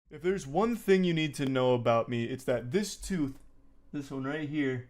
If there's one thing you need to know about me, it's that this tooth, this one right here,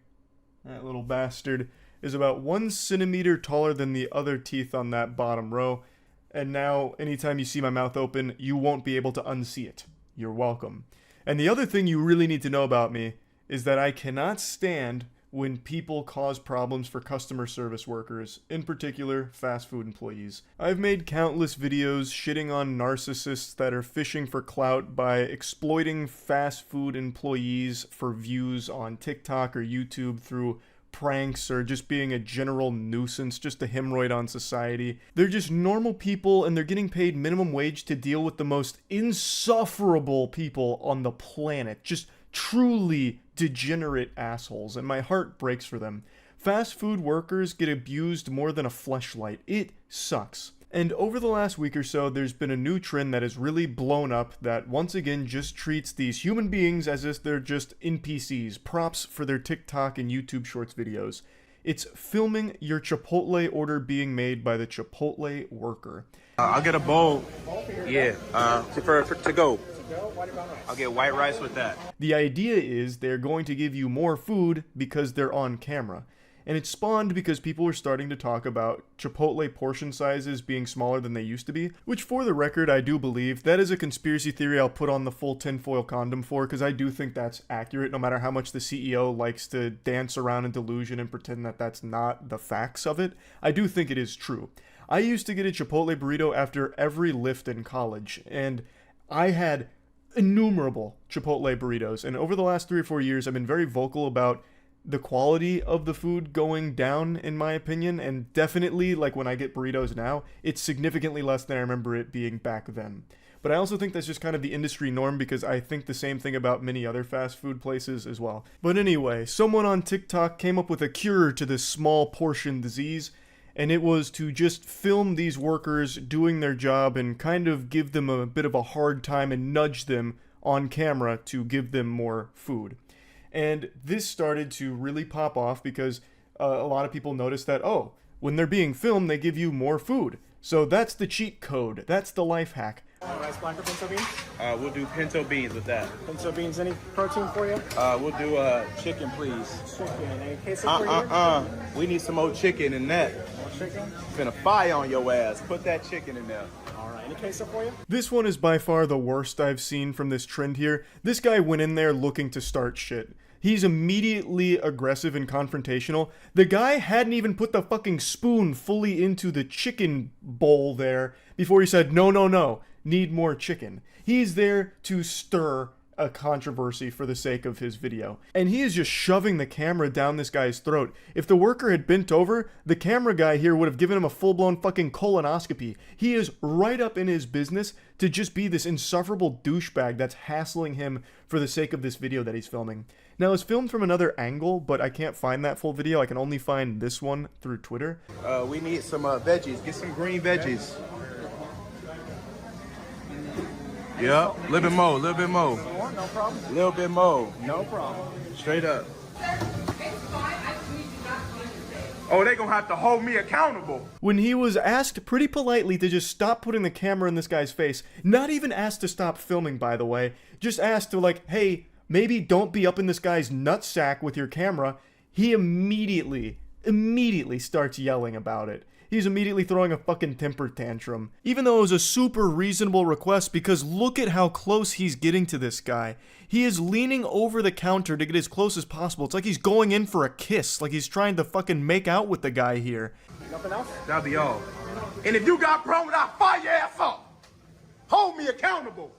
that little bastard, is about 1 centimeter taller than the other teeth on that bottom row. And now, anytime you see my mouth open, you won't be able to unsee it. You're welcome. And the other thing you really need to know about me is that I cannot stand when people cause problems for customer service workers, in particular, fast food employees. I've made countless videos shitting on narcissists that are fishing for clout by exploiting fast food employees for views on TikTok or YouTube through pranks or just being a general nuisance, just a hemorrhoid on society. They're just normal people and they're getting paid minimum wage to deal with the most insufferable people on the planet. Just truly degenerate assholes, and my heart breaks for them. Fast food workers get abused more than a fleshlight. It sucks. And over the last week or so, there's been a new trend that has really blown up that once again just treats these human beings as if they're just NPCs, props for their TikTok and YouTube Shorts videos. It's filming your Chipotle order being made by the Chipotle worker. I'll get a bowl. Yeah, to go. I'll get white rice with that. The idea is they're going to give you more food because they're on camera. And it spawned because people were starting to talk about Chipotle portion sizes being smaller than they used to be, which for the record, I do believe. That is a conspiracy theory I'll put on the full tinfoil condom for, because I do think that's accurate, no matter how much the CEO likes to dance around in delusion and pretend that that's not the facts of it. I do think it is true. I used to get a Chipotle burrito after every lift in college, and I had innumerable Chipotle burritos, and over the last 3 or 4 years, I've been very vocal about the quality of the food going down, in my opinion, and definitely, like when I get burritos now, it's significantly less than I remember it being back then. But I also think that's just kind of the industry norm because I think the same thing about many other fast food places as well. But anyway, someone on TikTok came up with a cure to this small portion disease, and it was to just film these workers doing their job and kind of give them a bit of a hard time and nudge them on camera to give them more food. And this started to really pop off because a lot of people noticed that, oh, when they're being filmed, they give you more food. So that's the cheat code. That's the life hack. Rice, black, or pinto beans? We'll do pinto beans with that. Pinto beans, any protein for you? We'll do chicken, please. Chicken, any queso for you? We need some more chicken in that. More chicken? Finna fire on your ass. Put that chicken in there. All right, any queso for you? This one is by far the worst I've seen from this trend here. This guy went in there looking to start shit. He's immediately aggressive and confrontational. The guy hadn't even put the fucking spoon fully into the chicken bowl there before he said, no, no, no, need more chicken. He's there to stir a controversy for the sake of his video. And he is just shoving the camera down this guy's throat. If the worker had bent over, the camera guy here would have given him a full-blown fucking colonoscopy. He is right up in his business to just be this insufferable douchebag that's hassling him for the sake of this video that he's filming. Now, it's filmed from another angle, but I can't find that full video. I can only find this one through Twitter. We need some veggies. Get some green veggies. Yep, little bit more, little bit more. No problem. Little bit more. No problem. Straight up. Oh, they gonna have to hold me accountable. When he was asked pretty politely to just stop putting the camera in this guy's face, not even asked to stop filming, by the way, just asked to like, hey, maybe don't be up in this guy's nutsack with your camera, he immediately starts yelling about it. He's immediately throwing a fucking temper tantrum. Even though it was a super reasonable request, because look at how close he's getting to this guy. He is leaning over the counter to get as close as possible. It's like he's going in for a kiss, like he's trying to fucking make out with the guy here. Nothing else? That'll be all. And if you got problems, I'll fire your ass up. Hold me accountable.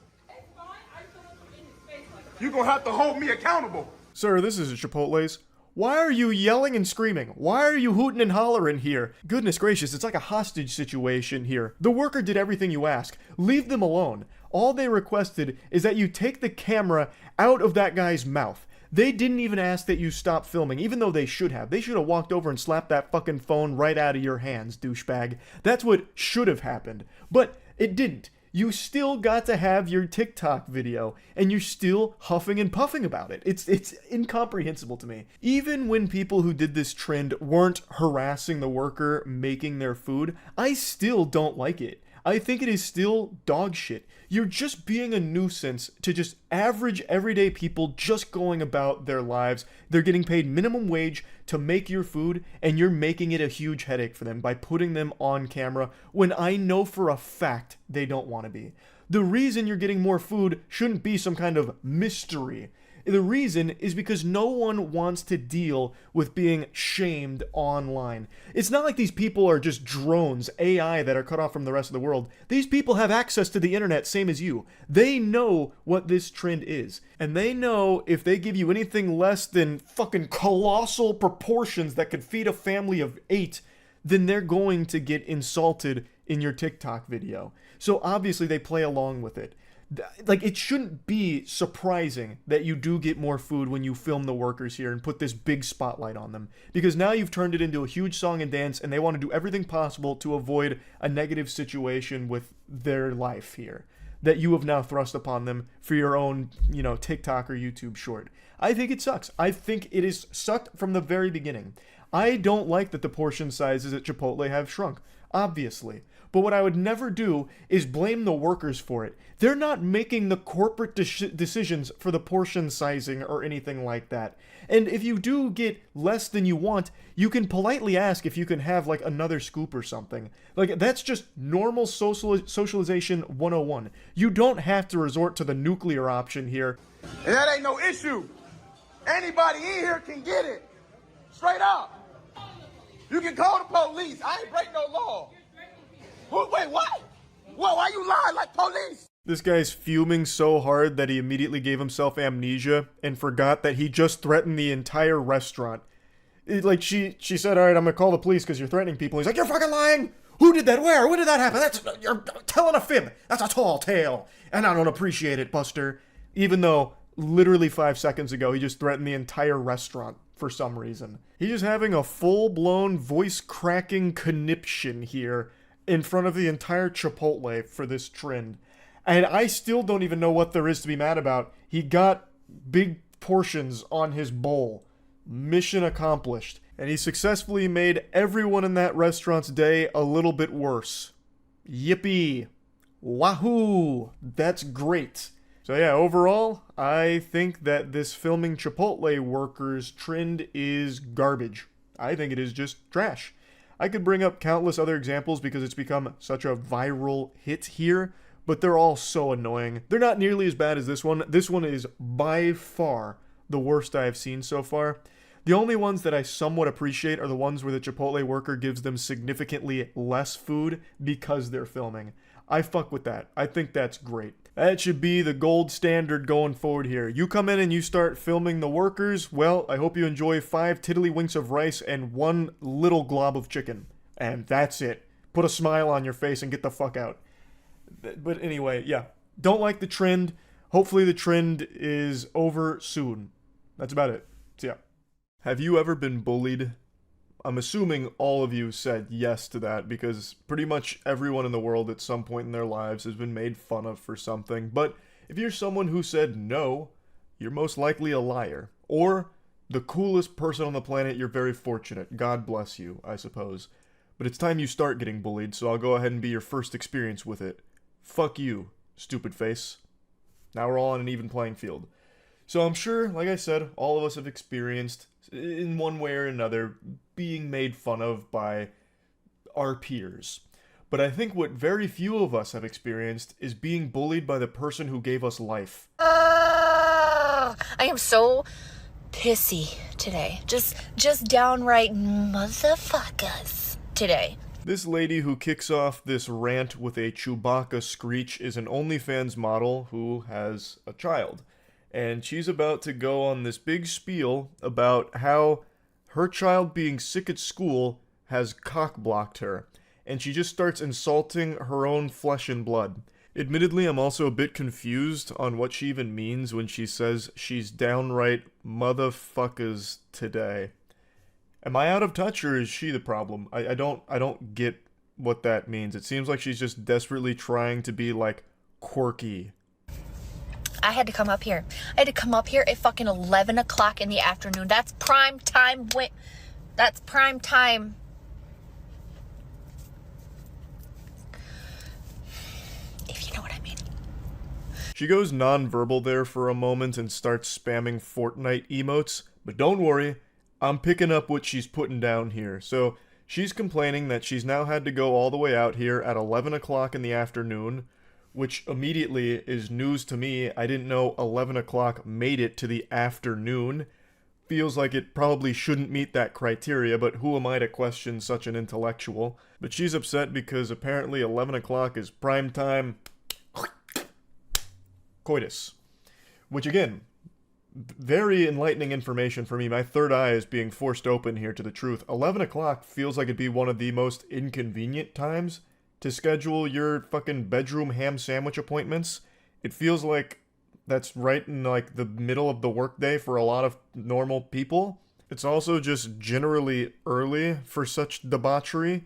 You're gonna have to hold me accountable. Sir, this is Chipotle's. Why are you yelling and screaming? Why are you hooting and hollering here? Goodness gracious, it's like a hostage situation here. The worker did everything you ask. Leave them alone. All they requested is that you take the camera out of that guy's mouth. They didn't even ask that you stop filming, even though they should have. They should have walked over and slapped that fucking phone right out of your hands, douchebag. That's what should have happened. But it didn't. You still got to have your TikTok video, and you're still huffing and puffing about it. It's incomprehensible to me. Even when people who did this trend weren't harassing the worker making their food, I still don't like it. I think it is still dog shit. You're just being a nuisance to just average everyday people just going about their lives. They're getting paid minimum wage to make your food, and you're making it a huge headache for them by putting them on camera when I know for a fact they don't want to be. The reason you're getting more food shouldn't be some kind of mystery. The reason is because no one wants to deal with being shamed online. It's not like these people are just drones, AI, that are cut off from the rest of the world. These people have access to the internet, same as you. They know what this trend is. And they know if they give you anything less than fucking colossal proportions that could feed a family of 8, then they're going to get insulted in your TikTok video. So obviously they play along with it. Like, it shouldn't be surprising that you do get more food when you film the workers here and put this big spotlight on them, because now you've turned it into a huge song and dance, and they want to do everything possible to avoid a negative situation with their life here that you have now thrust upon them for your own, TikTok or YouTube short. I think it sucks. I think it is sucked from the very beginning. I don't like that the portion sizes at Chipotle have shrunk, obviously. But what I would never do is blame the workers for it. They're not making the corporate decisions for the portion sizing or anything like that. And if you do get less than you want, you can politely ask if you can have like another scoop or something. Like, that's just normal socialization 101. You don't have to resort to the nuclear option here. And that ain't no issue. Anybody in here can get it. Straight up. You can call the police. I ain't break no law. Wait, what? Whoa, why you lying like police? This guy's fuming so hard that he immediately gave himself amnesia and forgot that he just threatened the entire restaurant. She said, all right, I'm gonna call the police because you're threatening people. He's like, you're fucking lying! Who did that? Where? When did that happen? You're telling a fib. That's a tall tale. And I don't appreciate it, Buster. Even though literally 5 seconds ago, he just threatened the entire restaurant for some reason. He's just having a full-blown voice-cracking conniption here in front of the entire Chipotle for this trend. And I still don't even know what there is to be mad about. He got big portions on his bowl. Mission accomplished. And he successfully made everyone in that restaurant's day a little bit worse. Yippee. Wahoo. That's great. So yeah, overall, I think that this filming Chipotle workers trend is garbage. I think it is just trash. I could bring up countless other examples because it's become such a viral hit here, but they're all so annoying. They're not nearly as bad as this one. This one is by far the worst I have seen so far. The only ones that I somewhat appreciate are the ones where the Chipotle worker gives them significantly less food because they're filming. I fuck with that. I think that's great. That should be the gold standard going forward here. You come in and you start filming the workers, well, I hope you enjoy 5 tiddlywinks of rice and 1 little glob of chicken. And that's it. Put a smile on your face and get the fuck out. But anyway, yeah. Don't like the trend. Hopefully the trend is over soon. That's about it. So yeah. Have you ever been bullied? I'm assuming all of you said yes to that because pretty much everyone in the world at some point in their lives has been made fun of for something. But if you're someone who said no, you're most likely a liar. Or the coolest person on the planet, you're very fortunate. God bless you, I suppose. But it's time you start getting bullied, so I'll go ahead and be your first experience with it. Fuck you, stupid face. Now we're all on an even playing field. So I'm sure, like I said, all of us have experienced, in one way or another, being made fun of by our peers. But I think what very few of us have experienced is being bullied by the person who gave us life. I am so pissy today. Just downright motherfuckers today. This lady who kicks off this rant with a Chewbacca screech is an OnlyFans model who has a child. And she's about to go on this big spiel about how her child being sick at school has cock-blocked her. And she just starts insulting her own flesh and blood. Admittedly, I'm also a bit confused on what she even means when she says she's downright motherfuckers today. Am I out of touch or is she the problem? I don't get what that means. It seems like she's just desperately trying to be like quirky. I had to come up here. I had to come up here at fucking 11 o'clock in the afternoon. That's prime time. That's prime time. She goes nonverbal there for a moment and starts spamming Fortnite emotes, but don't worry, I'm picking up what she's putting down here. So she's complaining that she's now had to go all the way out here at 11 o'clock in the afternoon, which immediately is news to me. I didn't know 11 o'clock made it to the afternoon. Feels like it probably shouldn't meet that criteria, but who am I to question such an intellectual? But she's upset because apparently 11 o'clock is prime time coitus. Which again, very enlightening information for me. My third eye is being forced open here to the truth. 11 o'clock feels like it'd be one of the most inconvenient times to schedule your fucking bedroom ham sandwich appointments. It feels like that's right in like the middle of the workday for a lot of normal people. It's also just generally early for such debauchery.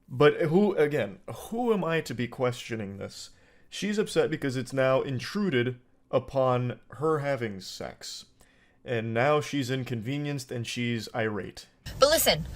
But who am I to be questioning this? She's upset because it's now intruded upon her having sex. And now she's inconvenienced and she's irate. But listen,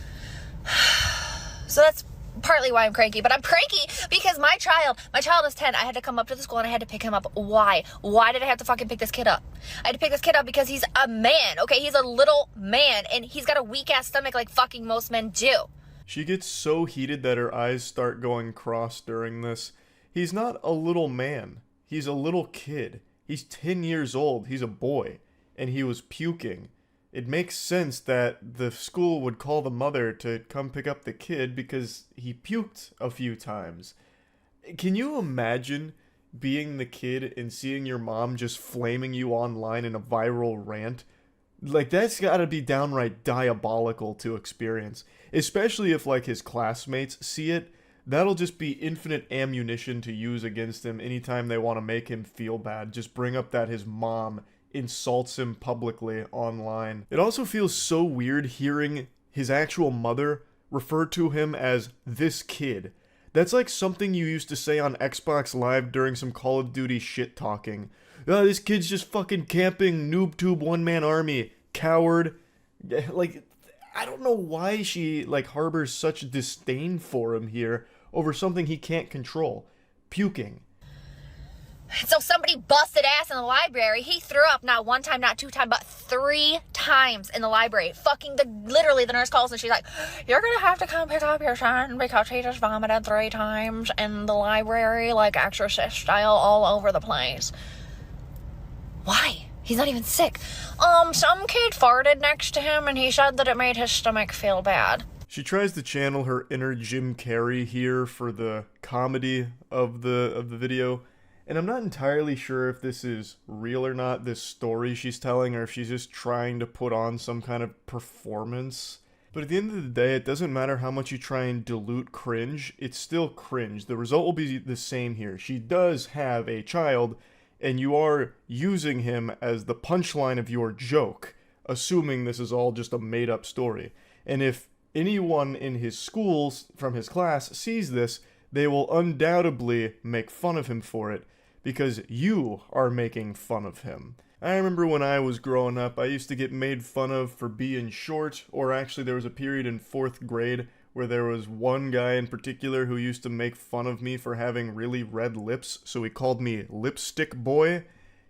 so that's partly why I'm cranky, but I'm cranky because my child is 10. I had to come up to the school and I had to pick him up. Why? Why did I have to fucking pick this kid up? I had to pick this kid up because he's a man, okay? He's a little man and he's got a weak ass stomach like fucking most men do. She gets so heated that her eyes start going cross during this. He's not a little man. He's a little kid. He's 10 years old. He's a boy. And he was puking. It makes sense that the school would call the mother to come pick up the kid because he puked a few times. Can you imagine being the kid and seeing your mom just flaming you online in a viral rant? Like, that's gotta be downright diabolical to experience. Especially if, like, his classmates see it. That'll just be infinite ammunition to use against him anytime they want to make him feel bad. Just bring up that his mom insults him publicly online. It also feels so weird hearing his actual mother refer to him as this kid. That's like something you used to say on Xbox Live during some Call of Duty shit talking. Oh, this kid's just fucking camping, NoobTube one-man army, coward. Like, I don't know why she, like, harbors such disdain for him here over something he can't control. Puking. So somebody busted ass in the library. He threw up not one time, not two times, but 3 times in the library. Literally the nurse calls and she's like, you're gonna have to come pick up your son because he just vomited 3 times in the library, like Exorcist style, all over the place. Why? He's not even sick. Some kid farted next to him and he said that it made his stomach feel bad. She tries to channel her inner Jim Carrey here for the comedy of the video. And I'm not entirely sure if this is real or not, this story she's telling, or if she's just trying to put on some kind of performance. But at the end of the day, it doesn't matter how much you try and dilute cringe, it's still cringe. The result will be the same here. She does have a child, and you are using him as the punchline of your joke, assuming this is all just a made-up story. And if anyone in his schools from his class sees this, they will undoubtedly make fun of him for it, because you are making fun of him. I remember when I was growing up, I used to get made fun of for being short, or actually there was a period in 4th grade where there was one guy in particular who used to make fun of me for having really red lips, so he called me Lipstick Boy.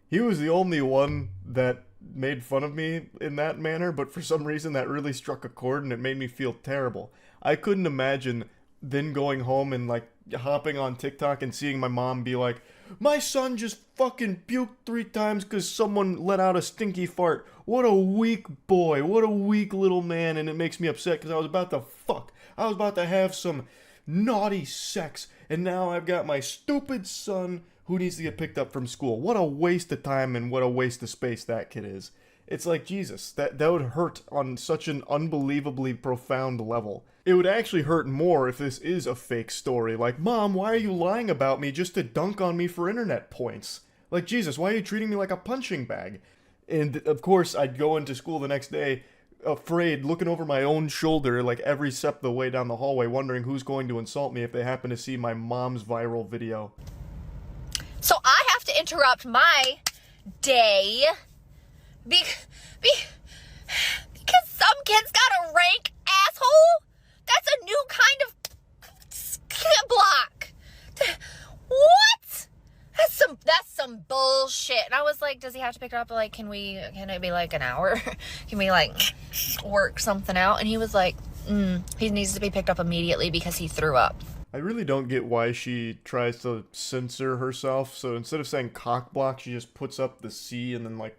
He was the only one that made fun of me in that manner, but for some reason that really struck a chord and it made me feel terrible. I couldn't imagine then going home and like hopping on TikTok and seeing my mom be like, my son just fucking puked 3 times because someone let out a stinky fart. What a weak boy. What a weak little man. And it makes me upset because I was about to fuck. I was about to have some naughty sex. And now I've got my stupid son who needs to get picked up from school. What a waste of time and what a waste of space that kid is. It's like, Jesus, that would hurt on such an unbelievably profound level. It would actually hurt more if this is a fake story. Like, Mom, why are you lying about me just to dunk on me for internet points? Like, Jesus, why are you treating me like a punching bag? And, of course, I'd go into school the next day, afraid, looking over my own shoulder, like, every step of the way down the hallway, wondering who's going to insult me if they happen to see my mom's viral video. So I have to interrupt my day because some kid's got a rank asshole? That's a new kind of skid block. What? That's some bullshit. And I was like, does he have to pick it up? Like, can it be like an hour? Can we like work something out? And he was like, he needs to be picked up immediately because he threw up. I really don't get why she tries to censor herself. So instead of saying cock block, she just puts up the C and then like,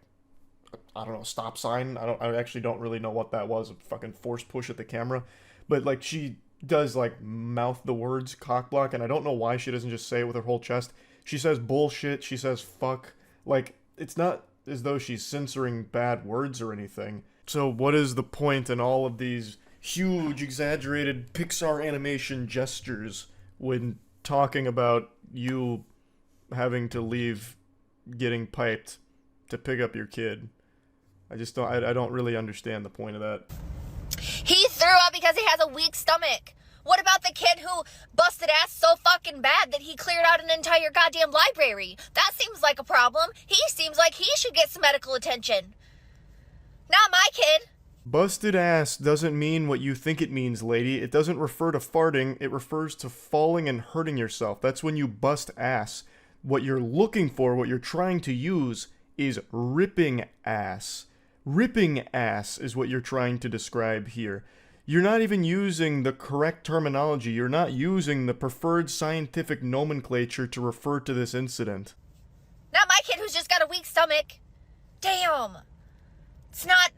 I don't know, stop sign. I actually don't really know what that was. A fucking force push at the camera. But like she does like mouth the words cock block, and I don't know why she doesn't just say it with her whole chest. She says bullshit, she says fuck. Like, it's not as though she's censoring bad words or anything. So what is the point in all of these huge, exaggerated Pixar animation gestures when talking about you having to leave getting piped to pick up your kid? I don't really understand the point of that. He threw up because he has a weak stomach. What about the kid who busted ass so fucking bad that he cleared out an entire goddamn library? That seems like a problem. He seems like he should get some medical attention. Not my kid. Busted ass doesn't mean what you think it means, lady. It doesn't refer to farting, it refers to falling and hurting yourself. That's when you bust ass. What you're looking for, what you're trying to use, is ripping ass. Ripping ass is what you're trying to describe here. You're not even using the correct terminology. You're not using the preferred scientific nomenclature to refer to this incident. Not my kid who's just got a weak stomach. Damn. It's not,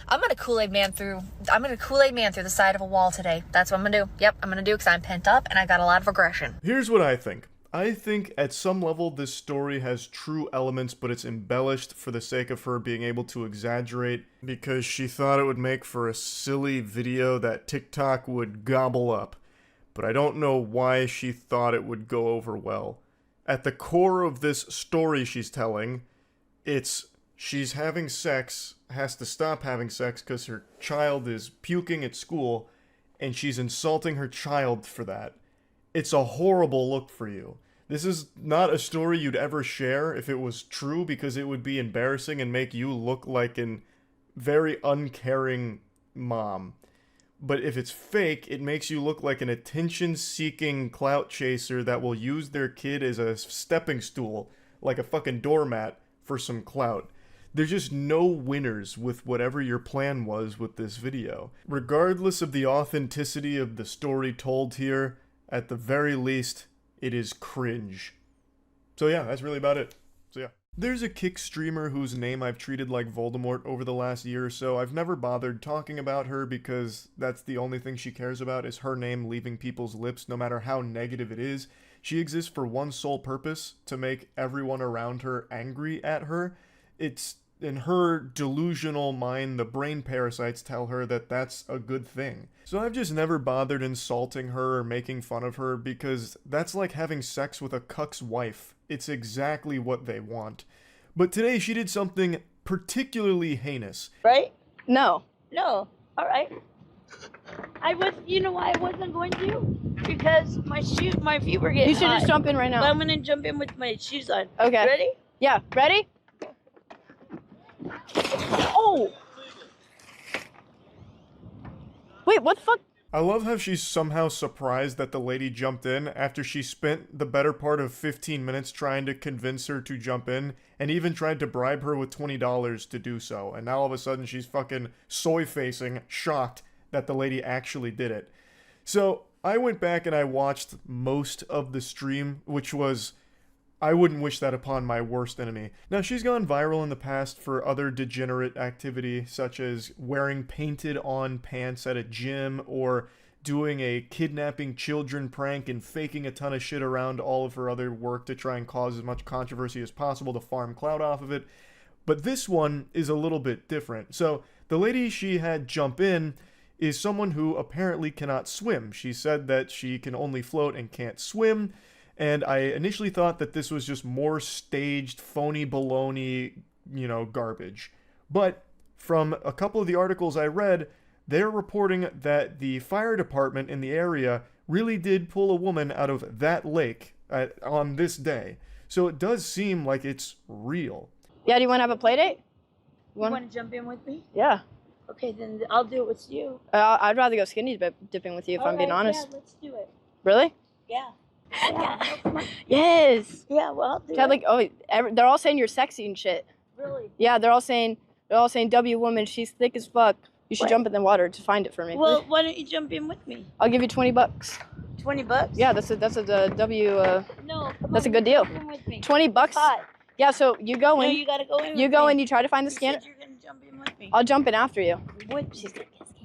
I'm gonna Kool-Aid man through the side of a wall today. That's what I'm gonna do. Yep, I'm gonna do because I'm pent up and I got a lot of aggression. Here's what I think. I think at some level this story has true elements, but it's embellished for the sake of her being able to exaggerate because she thought it would make for a silly video that TikTok would gobble up. But I don't know why she thought it would go over well. At the core of this story she's telling, it's she's having sex, has to stop having sex because her child is puking at school, and she's insulting her child for that. It's a horrible look for you. This is not a story you'd ever share if it was true, because it would be embarrassing and make you look like an very uncaring mom. But if it's fake, it makes you look like an attention-seeking clout chaser that will use their kid as a stepping stool, like a fucking doormat, for some clout. There's just no winners with whatever your plan was with this video. Regardless of the authenticity of the story told here, at the very least, it is cringe. So yeah, that's really about it. So yeah. There's a Kick streamer whose name I've treated like Voldemort over the last year or so. I've never bothered talking about her because that's the only thing she cares about, is her name leaving people's lips, no matter how negative it is. She exists for one sole purpose: to make everyone around her angry at her. It's in her delusional mind, the brain parasites tell her that that's a good thing. So I've just never bothered insulting her or making fun of her, because that's like having sex with a cuck's wife. It's exactly what they want. But today she did something particularly heinous. Right? No. No. All right. You know why I wasn't going to? Because my feet were getting You should just jump in right now. But I'm gonna jump in with my shoes on. Okay. Ready? Yeah. Ready? Oh! Wait, what the fuck? I love how she's somehow surprised that the lady jumped in after she spent the better part of 15 minutes trying to convince her to jump in, and even tried to bribe her with $20 to do so. And now all of a sudden she's fucking soy-facing, shocked that the lady actually did it. So I went back and I watched most of the stream, which was... I wouldn't wish that upon my worst enemy. Now, she's gone viral in the past for other degenerate activity, such as wearing painted-on pants at a gym, or doing a kidnapping children prank and faking a ton of shit around all of her other work to try and cause as much controversy as possible to farm clout off of it. But this one is a little bit different. So, the lady she had jump in is someone who apparently cannot swim. She said that she can only float and can't swim. And I initially thought that this was just more staged, phony baloney, garbage. But from a couple of the articles I read, they're reporting that the fire department in the area really did pull a woman out of that lake on this day. So it does seem like it's real. Yeah, do you want to have a play date? You want to jump in with me? Yeah. Okay, then I'll do it with you. I'd rather go skinny dipping with you, if I'm being honest. Yeah, let's do it. Really? Yeah. Yes. Yeah, well, I'll do Yeah, it. like, oh, they're all saying you're sexy and shit. Really? Yeah, they're all saying W woman, she's thick as fuck. You should What? jump in the water to find it for me. Well, why don't you jump in with me? I'll give you $20. $20? Yeah, that's a W. No, come That's on, a good deal. jump in with me. $20. Hot. Yeah, so you go No, in. you gotta go in. You with go me. in. You try to find the You scanner. said you're gonna jump in with me. I'll jump in after you.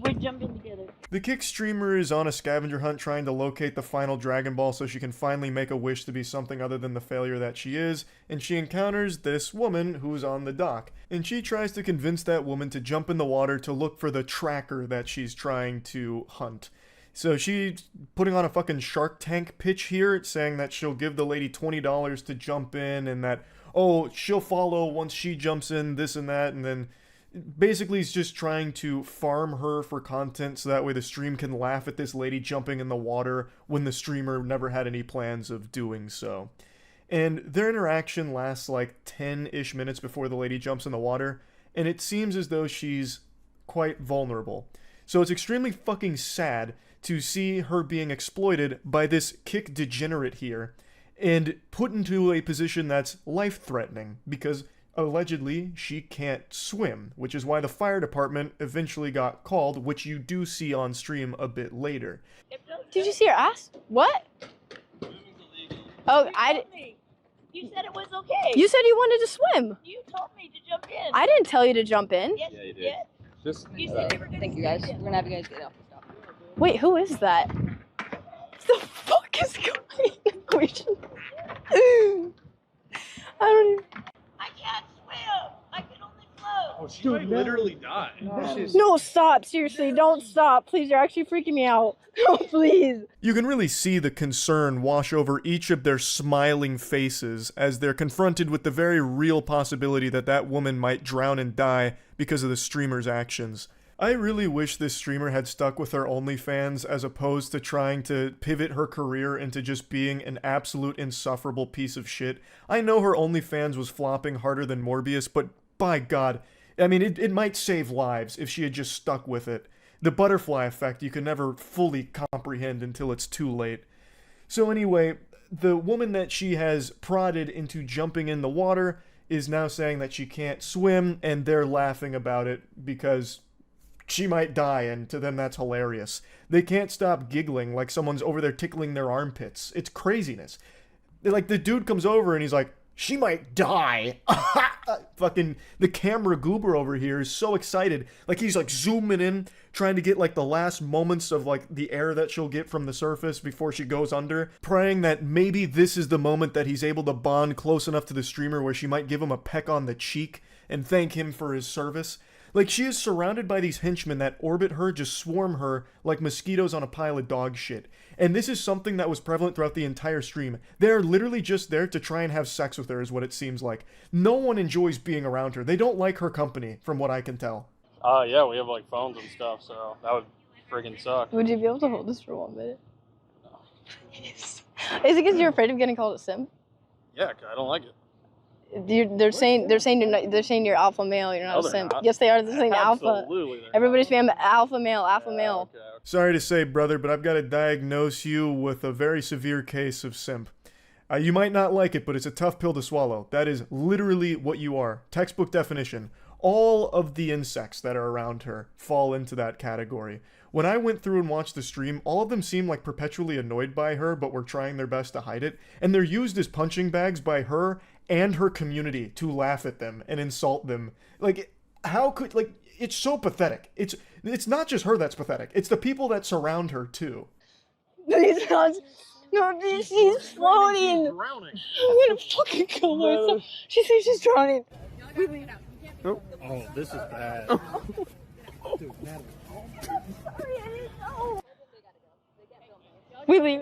We're jumping together. The Kick streamer is on a scavenger hunt trying to locate the final Dragon Ball so she can finally make a wish to be something other than the failure that she is, and she encounters this woman who's on the dock, and she tries to convince that woman to jump in the water to look for the tracker that she's trying to hunt. So she's putting on a fucking Shark Tank pitch here, saying that she'll give the lady $20 to jump in, and that, oh, she'll follow once she jumps in, this and that, and then basically he's just trying to farm her for content so that way the stream can laugh at this lady jumping in the water when the streamer never had any plans of doing so. And their interaction lasts like 10-ish minutes before the lady jumps in the water, and it seems as though she's quite vulnerable. So it's extremely fucking sad to see her being exploited by this Kick degenerate here and put into a position that's life-threatening because allegedly she can't swim, which is why the fire department eventually got called, which you do see on stream a bit later. Did you see her ass? What? Oh, You said it was okay. You said you wanted to swim. You told me to jump in. I didn't tell you to jump in. Yes, Yeah, you did. did. Just You said you were gonna Thank you guys. We're gonna have you guys get off the stop. Wait, who is that? What the fuck is going on? We should... I don't even... I can't swim. I can only float. Oh, she might literally die. No, stop. Seriously, don't stop. Please, you're actually freaking me out. No, please. You can really see the concern wash over each of their smiling faces as they're confronted with the very real possibility that that woman might drown and die because of the streamer's actions. I really wish this streamer had stuck with her OnlyFans as opposed to trying to pivot her career into just being an absolute insufferable piece of shit. I know her OnlyFans was flopping harder than Morbius, but by God, I mean, it might save lives if she had just stuck with it. The butterfly effect you can never fully comprehend until it's too late. So anyway, the woman that she has prodded into jumping in the water is now saying that she can't swim, and they're laughing about it because she might die, and to them that's hilarious. They can't stop giggling like someone's over there tickling their armpits. It's craziness. Like, the dude comes over and he's like, she might die. Fucking the camera goober over here is so excited. Like, he's like zooming in, trying to get like the last moments of like the air that she'll get from the surface before she goes under, praying that maybe this is the moment that he's able to bond close enough to the streamer where she might give him a peck on the cheek and thank him for his service. Like, she is surrounded by these henchmen that orbit her, just swarm her like mosquitoes on a pile of dog shit. And this is something that was prevalent throughout the entire stream. They're literally just there to try and have sex with her, is what it seems like. No one enjoys being around her. They don't like her company, from what I can tell. Yeah, we have like phones and stuff, so that would friggin' suck. Would you be able to hold this for 1 minute? Is it because you're afraid of getting called a simp? Yeah, 'cause I don't like it. They're saying you're alpha male. You're not No, a they're simp. not. Saying they're saying alpha. Absolutely. Everybody's saying alpha male, alpha male. Okay. Sorry to say, brother, but I've got to diagnose you with a very severe case of simp. You might not like it, but it's a tough pill to swallow. That is literally what you are. Textbook definition. All of the insects that are around her fall into that category. When I went through and watched the stream, all of them seemed like perpetually annoyed by her, but were trying their best to hide it. And they're used as punching bags by her and her community to laugh at them and insult them. Like, how could, like, it's so pathetic. It's not just her that's pathetic. It's the people that surround her, too. Please, God. No, she's floating. Drowning. I'm gonna fucking kill her. She says she's drowning. Oh, this is bad. We leave.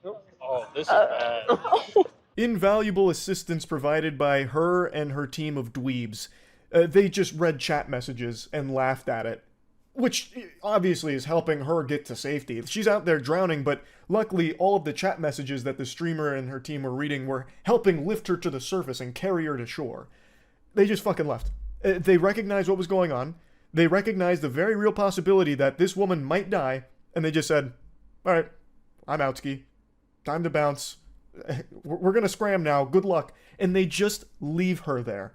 Oh, this is bad. Invaluable assistance provided by her and her team of dweebs. They just read chat messages and laughed at it, which obviously is helping her get to safety. She's out there drowning, but luckily all of the chat messages that the streamer and her team were reading were helping lift her to the surface and carry her to shore. They just fucking left. They recognized what was going on. They recognized the very real possibility that this woman might die, and they just said, all right, I'm outski. Time to bounce. we're gonna scram now, good luck. And they just leave her there.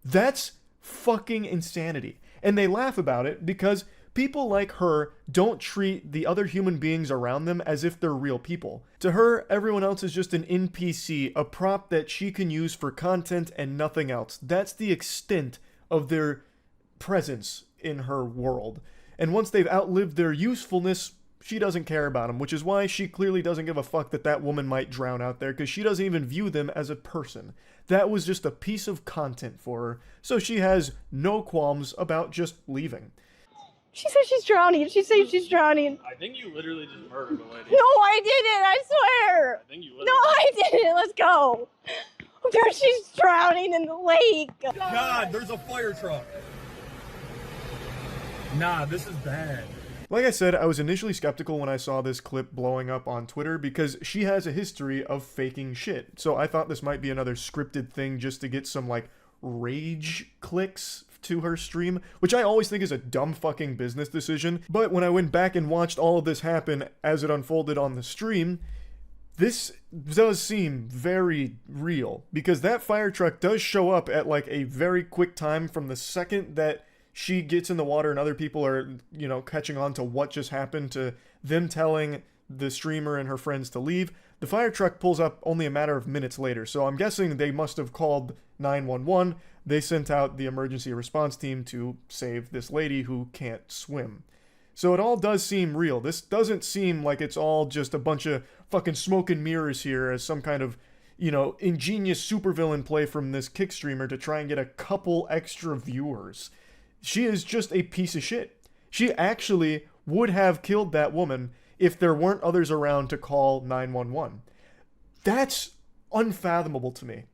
That's fucking insanity. And they laugh about it because people like her don't treat the other human beings around them as if they're real people. To her, everyone else is just an NPC, a prop that she can use for content and nothing else. That's the extent of their presence in her world. And once they've outlived their usefulness, she doesn't care about them, which is why she clearly doesn't give a fuck that that woman might drown out there, because she doesn't even view them as a person. That was just a piece of content for her, so she has no qualms about just leaving. She says she's drowning. She says she's drowning. I think you literally just murdered a lady. No, I didn't. I swear. I think you No, literally. I didn't. Let's go. There, she's drowning in the lake. God, there's a fire truck. Nah, this is bad. Like I said, I was initially skeptical when I saw this clip blowing up on Twitter because she has a history of faking shit. So I thought this might be another scripted thing just to get some, like, rage clicks to her stream, which I always think is a dumb fucking business decision. But when I went back and watched all of this happen as it unfolded on the stream, this does seem very real, because that fire truck does show up at, like, a very quick time from the second that she gets in the water and other people are, you know, catching on to what just happened, to them telling the streamer and her friends to leave. The fire truck pulls up only a matter of minutes later, so I'm guessing they must have called 911. They sent out the emergency response team to save this lady who can't swim. So it all does seem real. This doesn't seem like it's all just a bunch of fucking smoke and mirrors here as some kind of, you know, ingenious supervillain play from this kick streamer to try and get a couple extra viewers. She is just a piece of shit. She actually would have killed that woman if there weren't others around to call 911. That's unfathomable to me.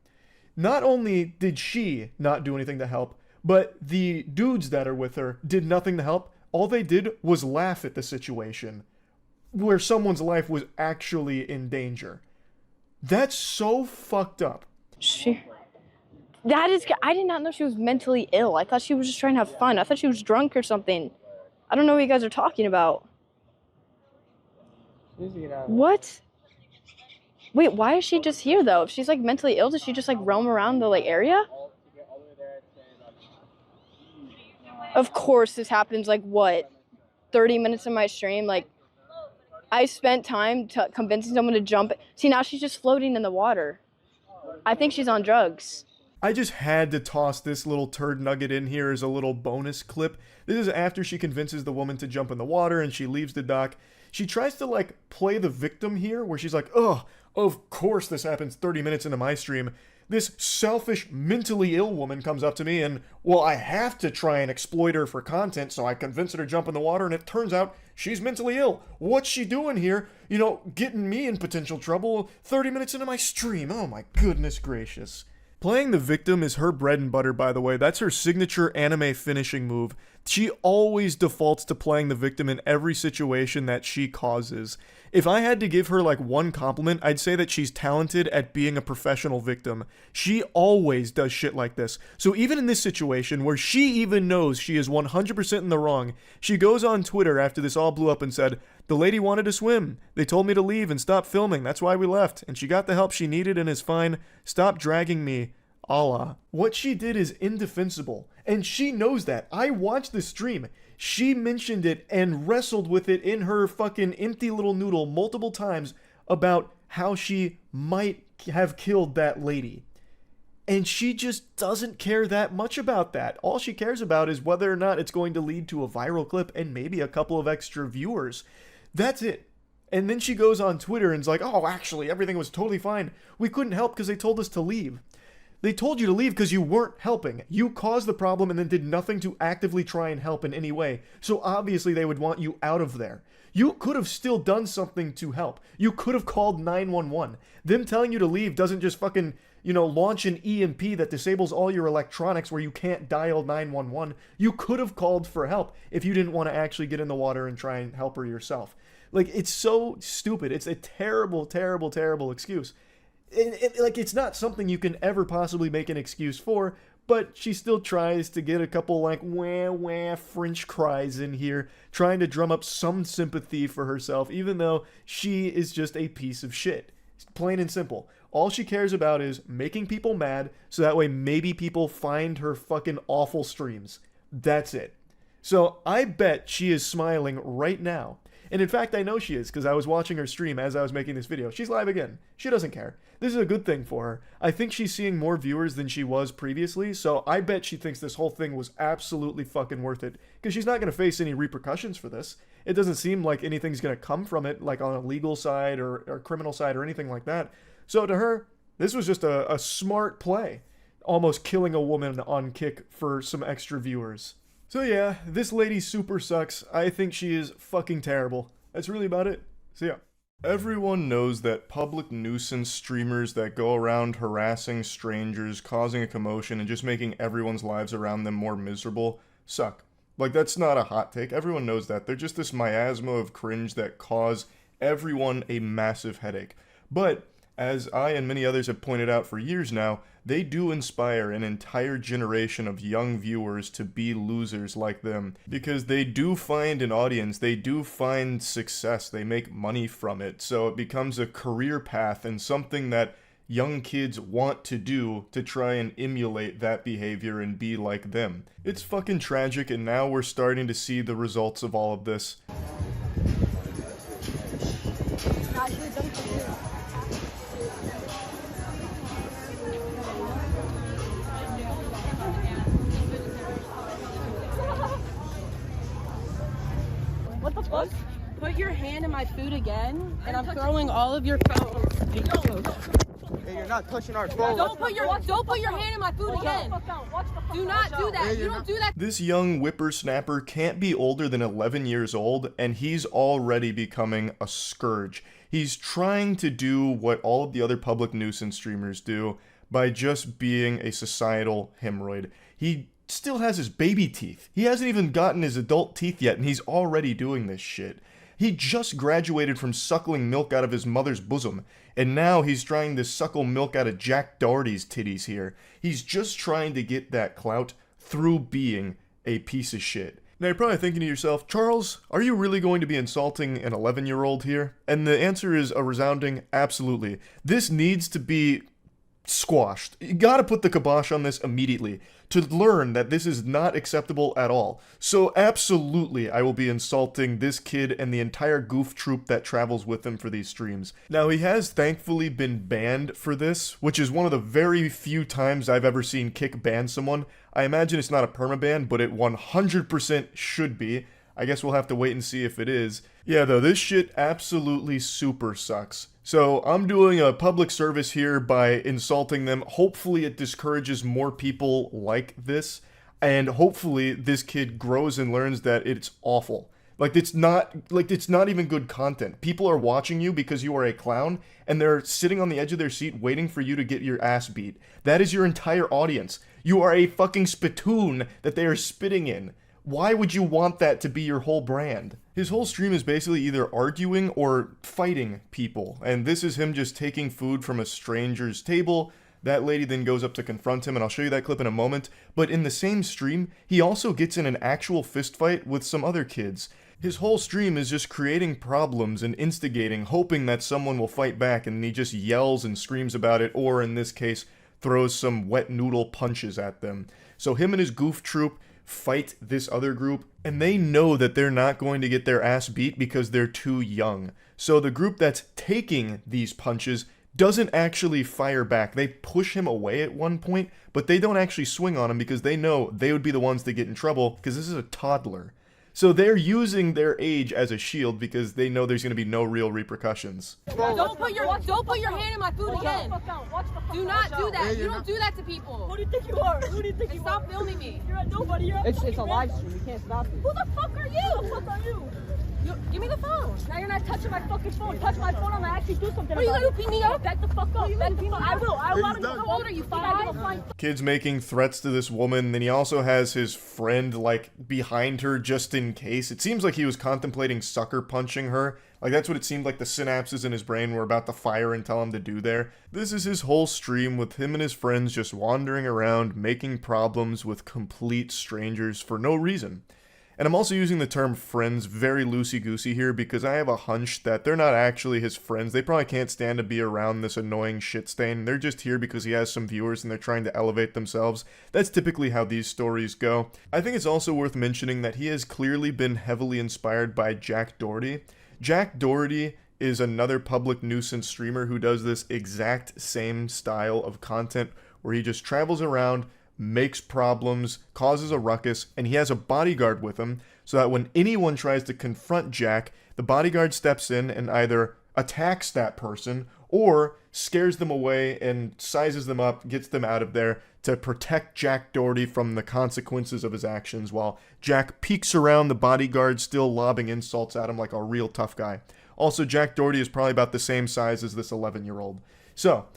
Not only did she not do anything to help, but the dudes that are with her did nothing to help. All they did was laugh at the situation where someone's life was actually in danger. That's so fucked up. That is, I did not know she was mentally ill. I thought she was just trying to have fun. I thought she was drunk or something. I don't know what you guys are talking about. What? Wait, why is she just here though? If she's like mentally ill, does she just like roam around the like area? Of course this happens like what? 30 minutes of my stream? Like, I spent time convincing someone to jump. See, now she's just floating in the water. I think she's on drugs. I just had to toss this little turd nugget in here as a little bonus clip. This is after she convinces the woman to jump in the water and she leaves the dock. She tries to, like, play the victim here, where she's like, oh, of course this happens 30 minutes into my stream. This selfish, mentally ill woman comes up to me and, well, I have to try and exploit her for content, so I convince her to jump in the water, and it turns out she's mentally ill. What's she doing here? You know, getting me in potential trouble 30 minutes into my stream. Oh my goodness gracious. Playing the victim is her bread and butter, by the way. That's her signature anime finishing move. She always defaults to playing the victim in every situation that she causes. If I had to give her like one compliment, I'd say that she's talented at being a professional victim. She always does shit like this. So even in this situation, where she even knows she is 100% in the wrong, she goes on Twitter after this all blew up and said, "The lady wanted to swim. They told me to leave and stop filming. That's why we left. And she got the help she needed and is fine. Stop dragging me. Allah." What she did is indefensible, and she knows that. I watched the stream. She mentioned it and wrestled with it in her fucking empty little noodle multiple times about how she might have killed that lady. And she just doesn't care that much about that. All she cares about is whether or not it's going to lead to a viral clip and maybe a couple of extra viewers. That's it. And then she goes on Twitter and is like, oh, actually, everything was totally fine. We couldn't help because they told us to leave. They told you to leave because you weren't helping. You caused the problem and then did nothing to actively try and help in any way. So obviously they would want you out of there. You could have still done something to help. You could have called 911. Them telling you to leave doesn't just fucking, launch an EMP that disables all your electronics where you can't dial 911. You could have called for help if you didn't want to actually get in the water and try and help her yourself. Like, it's so stupid. It's a terrible, terrible, terrible excuse. It's not something you can ever possibly make an excuse for, but she still tries to get a couple, like, wah French cries in here, trying to drum up some sympathy for herself, even though she is just a piece of shit. Plain and simple. All she cares about is making people mad so that way maybe people find her fucking awful streams. That's it. So I bet she is smiling right now. And in fact, I know she is because I was watching her stream as I was making this video. She's live again. She doesn't care. This is a good thing for her. I think she's seeing more viewers than she was previously, so I bet she thinks this whole thing was absolutely fucking worth it because she's not going to face any repercussions for this. It doesn't seem like anything's going to come from it, like on a legal side or criminal side or anything like that. So to her, this was just a smart play. Almost killing a woman on Kick for some extra viewers. So yeah, this lady super sucks. I think she is fucking terrible. That's really about it. See ya. Everyone knows that public nuisance streamers that go around harassing strangers, causing a commotion, and just making everyone's lives around them more miserable suck. Like, that's not a hot take. Everyone knows that. They're just this miasma of cringe that cause everyone a massive headache. But as I and many others have pointed out for years now, they do inspire an entire generation of young viewers to be losers like them. Because they do find an audience, they do find success, they make money from it. So it becomes a career path and something that young kids want to do to try and emulate that behavior and be like them. It's fucking tragic, and now we're starting to see the results of all of this. What the fuck? Put your hand in my food again, and I'm throwing all of your phones. Hey, you're not touching our phone. Don't put your hand in my food again. Do not do that. You don't do that. This young whippersnapper can't be older than 11 years old, and he's already becoming a scourge. He's trying to do what all of the other public nuisance streamers do by just being a societal hemorrhoid. He still has his baby teeth. He hasn't even gotten his adult teeth yet, and he's already doing this shit. He just graduated from suckling milk out of his mother's bosom, and now he's trying to suckle milk out of Jack Doherty's titties here. He's just trying to get that clout through being a piece of shit. Now you're probably thinking to yourself, Charles, are you really going to be insulting an 11-year-old here? And the answer is a resounding absolutely. This needs to be squashed. You gotta put the kibosh on this immediately to learn that this is not acceptable at all. So absolutely, I will be insulting this kid and the entire goof troop that travels with him for these streams. Now, he has thankfully been banned for this, which is one of the very few times I've ever seen Kick ban someone. I imagine it's not a permaban, but it 100% should be. I guess we'll have to wait and see if it is. Yeah, though, this shit absolutely super sucks. So I'm doing a public service here by insulting them. Hopefully it discourages more people like this, and hopefully this kid grows and learns that it's awful. It's not even good content. People are watching you because you are a clown, and they're sitting on the edge of their seat waiting for you to get your ass beat. That is your entire audience. You are a fucking spittoon that they are spitting in. Why would you want that to be your whole brand? His whole stream is basically either arguing or fighting people, and this is him just taking food from a stranger's table. That lady then goes up to confront him, and I'll show you that clip in a moment, but in the same stream, he also gets in an actual fist fight with some other kids. His whole stream is just creating problems and instigating, hoping that someone will fight back, and he just yells and screams about it, or in this case, throws some wet noodle punches at them. So him and his goof troop fight this other group, and they know that they're not going to get their ass beat because they're too young. So the group that's taking these punches doesn't actually fire back. They push him away at one point, but they don't actually swing on him because they know they would be the ones that get in trouble because this is a toddler. So they're using their age as a shield because they know there's going to be no real repercussions. Don't put your hand in my food again. Do not do that. You don't do that to people. Who do you think you are? Who do you think you Stop filming me. You're a nobody. It's a live stream. You can't stop it. Who the fuck are you? Who the fuck are you? Give me the phone. Now you're not touching my fucking phone. Touch my phone, I'm gonna actually do something. Are you gonna beat me up? Back the fuck up. Back the fuck. I will. I want to. How old are you? 5? Kid's making threats to this woman, then he also has his friend, behind her just in case. It seems like he was contemplating sucker punching her. That's what it seemed like the synapses in his brain were about to fire and tell him to do there. This is his whole stream with him and his friends just wandering around, making problems with complete strangers for no reason. And I'm also using the term friends very loosey-goosey here because I have a hunch that they're not actually his friends. They probably can't stand to be around this annoying shit stain. They're just here because he has some viewers and they're trying to elevate themselves. That's typically how these stories go. I think it's also worth mentioning that he has clearly been heavily inspired by Jack Doherty. Jack Doherty is another public nuisance streamer who does this exact same style of content where he just travels around, makes problems, causes a ruckus, and he has a bodyguard with him so that when anyone tries to confront Jack, the bodyguard steps in and either attacks that person or scares them away and sizes them up, gets them out of there to protect Jack Doherty from the consequences of his actions while Jack peeks around, the bodyguard still lobbing insults at him like a real tough guy. Also, Jack Doherty is probably about the same size as this 11-year-old. So,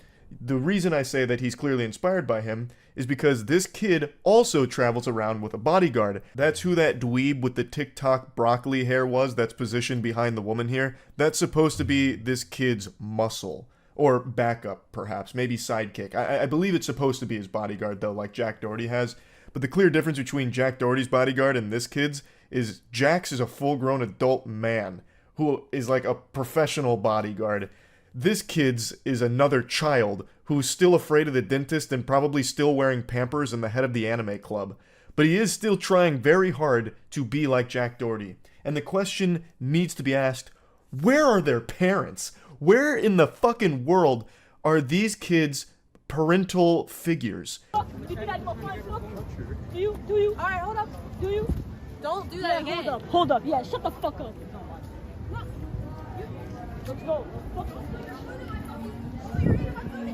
the reason I say that he's clearly inspired by him is because this kid also travels around with a bodyguard. That's who that dweeb with the TikTok broccoli hair was that's positioned behind the woman here. That's supposed to be this kid's muscle. Or backup, perhaps. Maybe sidekick. I believe it's supposed to be his bodyguard, though, like Jack Doherty has. But the clear difference between Jack Doherty's bodyguard and this kid's is Jack's is a full-grown adult man who is like a professional bodyguard. This kid's is another child who's still afraid of the dentist and probably still wearing Pampers and the head of the anime club. But he is still trying very hard to be like Jack Doherty. And the question needs to be asked, where are their parents? Where in the fucking world are these kids' parental figures? Do you? Alright, hold up. Do you? Don't do that again. Hold up. Yeah, shut the fuck up. Let's go.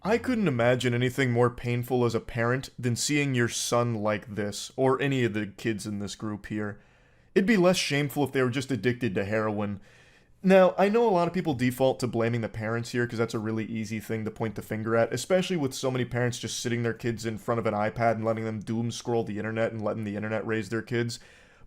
I couldn't imagine anything more painful as a parent than seeing your son like this, or any of the kids in this group here. It'd be less shameful if they were just addicted to heroin. Now, I know a lot of people default to blaming the parents here because that's a really easy thing to point the finger at, especially with so many parents just sitting their kids in front of an iPad and letting them doom scroll the internet and letting the internet raise their kids.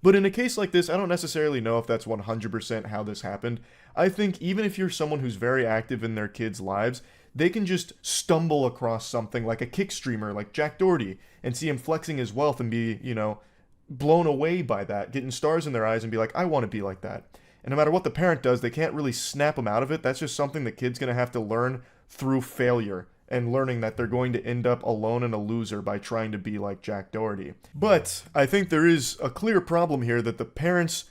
But in a case like this, I don't necessarily know if that's 100% how this happened. I think even if you're someone who's very active in their kids' lives, they can just stumble across something like a kick streamer like Jack Doherty and see him flexing his wealth and be, blown away by that, getting stars in their eyes and be like, I want to be like that. And no matter what the parent does, they can't really snap them out of it. That's just something the kid's going to have to learn through failure and learning that they're going to end up alone and a loser by trying to be like Jack Doherty. But I think there is a clear problem here that the parents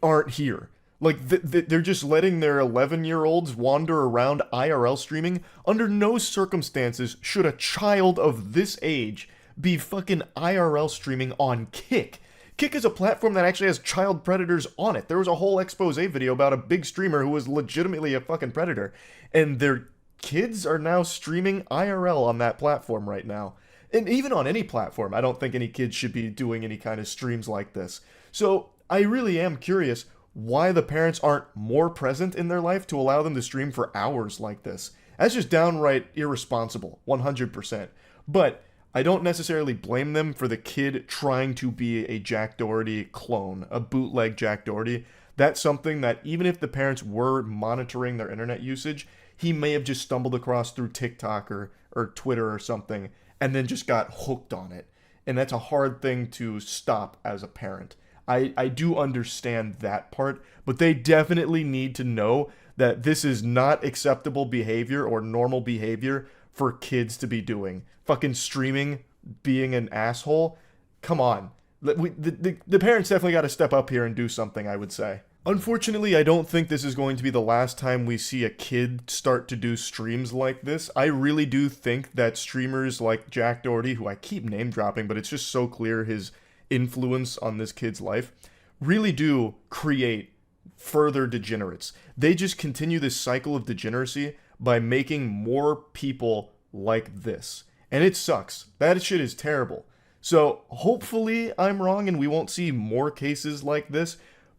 aren't here. Like, they're just letting their 11-year-olds wander around IRL streaming. Under no circumstances should a child of this age be fucking IRL streaming on Kick. Kick is a platform that actually has child predators on it. There was a whole expose video about a big streamer who was legitimately a fucking predator. And their kids are now streaming IRL on that platform right now. And even on any platform, I don't think any kids should be doing any kind of streams like this. So I really am curious why the parents aren't more present in their life to allow them to stream for hours like this. That's just downright irresponsible, 100%. But I don't necessarily blame them for the kid trying to be a Jack Doherty clone, a bootleg Jack Doherty. That's something that even if the parents were monitoring their internet usage, he may have just stumbled across through TikTok or Twitter or something and then just got hooked on it. And that's a hard thing to stop as a parent. I do understand that part, but they definitely need to know that this is not acceptable behavior or normal behavior for kids to be doing. Fucking streaming, being an asshole. Come on. The parents definitely got to step up here and do something, I would say. Unfortunately, I don't think this is going to be the last time we see a kid start to do streams like this. I really do think that streamers like Jack Doherty, who I keep name dropping, but it's just so clear his influence on this kid's life, really do create further degenerates. They just continue this cycle of degeneracy by making more people like this. And it sucks. That shit is terrible. So hopefully I'm wrong and we won't see more cases like this.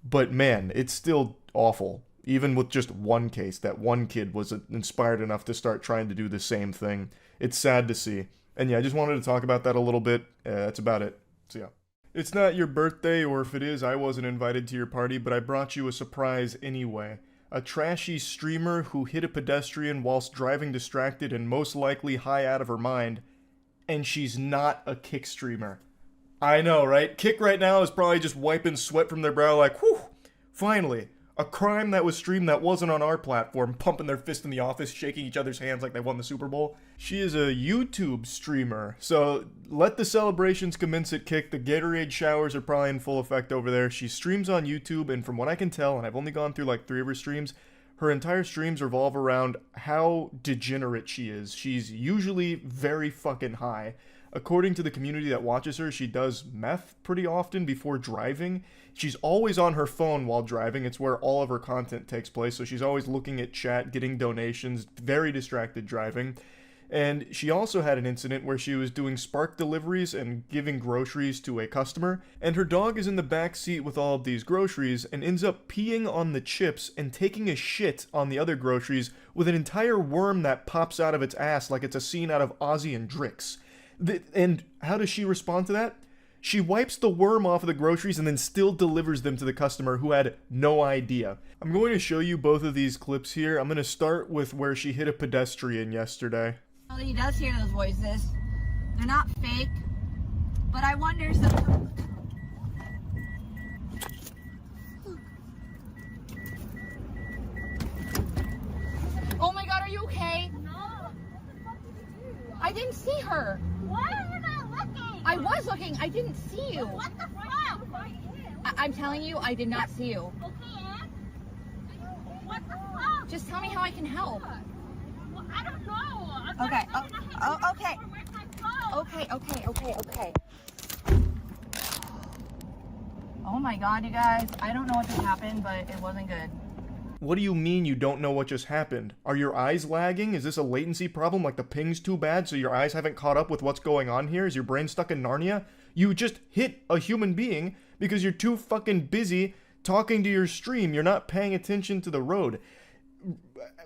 But man, it's still awful. Even with just one case, that one kid was inspired enough to start trying to do the same thing. It's sad to see. And yeah, I just wanted to talk about that a little bit. That's about it. So yeah. It's not your birthday, or if it is, I wasn't invited to your party, but I brought you a surprise anyway. A trashy streamer who hit a pedestrian whilst driving distracted and most likely high out of her mind, and she's not a Kick streamer. I know, right? Kick right now is probably just wiping sweat from their brow like, whew, finally. A crime that was streamed that wasn't on our platform, pumping their fist in the office, shaking each other's hands like they won the Super Bowl. She is a YouTube streamer, so let the celebrations commence at Kick. The Gatorade showers are probably in full effect over there. She streams on YouTube, and from what I can tell, and I've only gone through like 3 of her streams, her entire streams revolve around how degenerate she is. She's usually very fucking high. According to the community that watches her, she does meth pretty often before driving. She's always on her phone while driving. It's where all of her content takes place, so she's always looking at chat, getting donations, very distracted driving. And she also had an incident where she was doing Spark deliveries and giving groceries to a customer, and her dog is in the back seat with all of these groceries and ends up peeing on the chips and taking a shit on the other groceries with an entire worm that pops out of its ass like it's a scene out of Ozzy and Drix. And how does she respond to that? She wipes the worm off of the groceries and then still delivers them to the customer who had no idea. I'm going to show you both of these clips here. I'm going to start with where she hit a pedestrian yesterday. Well, he does hear those voices. They're not fake, but I wonder sometimes. Oh my god, are you okay? No. I didn't see her. Why are you not looking? I was looking. I didn't see you. What the fuck? I'm telling you, I did not see you. Okay, what the fuck? Just tell me how I can help. Well, I don't know. Okay. Okay. Okay. Oh my god, you guys. I don't know what just happened, but it wasn't good. What do you mean you don't know what just happened? Are your eyes lagging? Is this a latency problem like the ping's too bad so your eyes haven't caught up with what's going on here? Is your brain stuck in Narnia? You just hit a human being because you're too fucking busy talking to your stream. You're not paying attention to the road.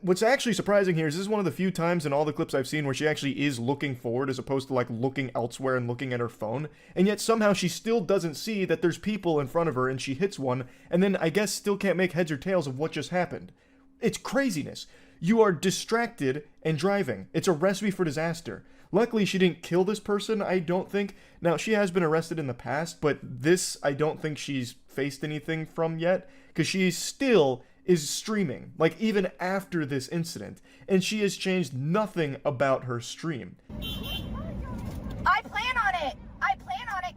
What's actually surprising here is this is one of the few times in all the clips I've seen where she actually is looking forward as opposed to like looking elsewhere and looking at her phone, and yet somehow she still doesn't see that there's people in front of her and she hits one, and then I guess still can't make heads or tails of what just happened. It's craziness. You are distracted and driving. It's a recipe for disaster. Luckily, she didn't kill this person, I don't think. Now, she has been arrested in the past, but this I don't think she's faced anything from yet, because she still is streaming, like even after this incident, and she has changed nothing about her stream. I plan on it.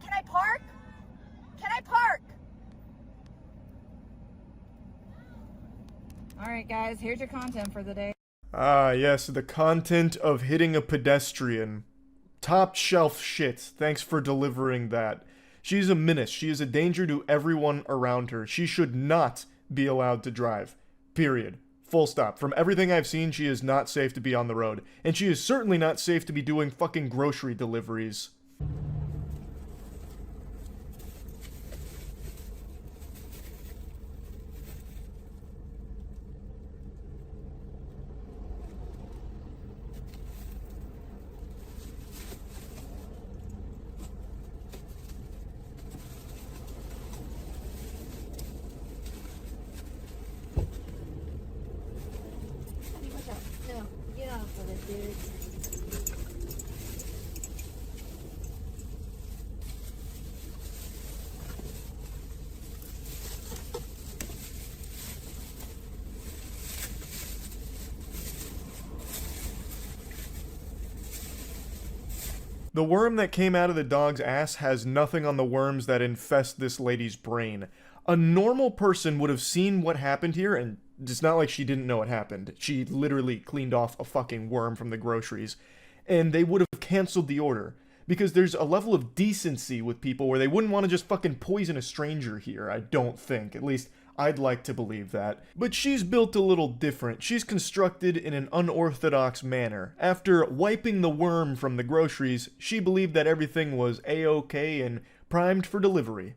Can I park? Alright guys, here's your content for the day. Ah, yes, the content of hitting a pedestrian. Top shelf shit. Thanks for delivering that. She's a menace. She is a danger to everyone around her. She should not be allowed to drive. Period. Full stop. From everything I've seen, she is not safe to be on the road. And she is certainly not safe to be doing fucking grocery deliveries. No, get off of it, dude. The worm that came out of the dog's ass has nothing on the worms that infest this lady's brain. A normal person would have seen what happened here, and it's not like she didn't know what happened. She literally cleaned off a fucking worm from the groceries, and they would have canceled the order. Because there's a level of decency with people where they wouldn't want to just fucking poison a stranger here, I don't think. At least, I'd like to believe that. But she's built a little different. She's constructed in an unorthodox manner. After wiping the worm from the groceries, she believed that everything was A-OK and primed for delivery.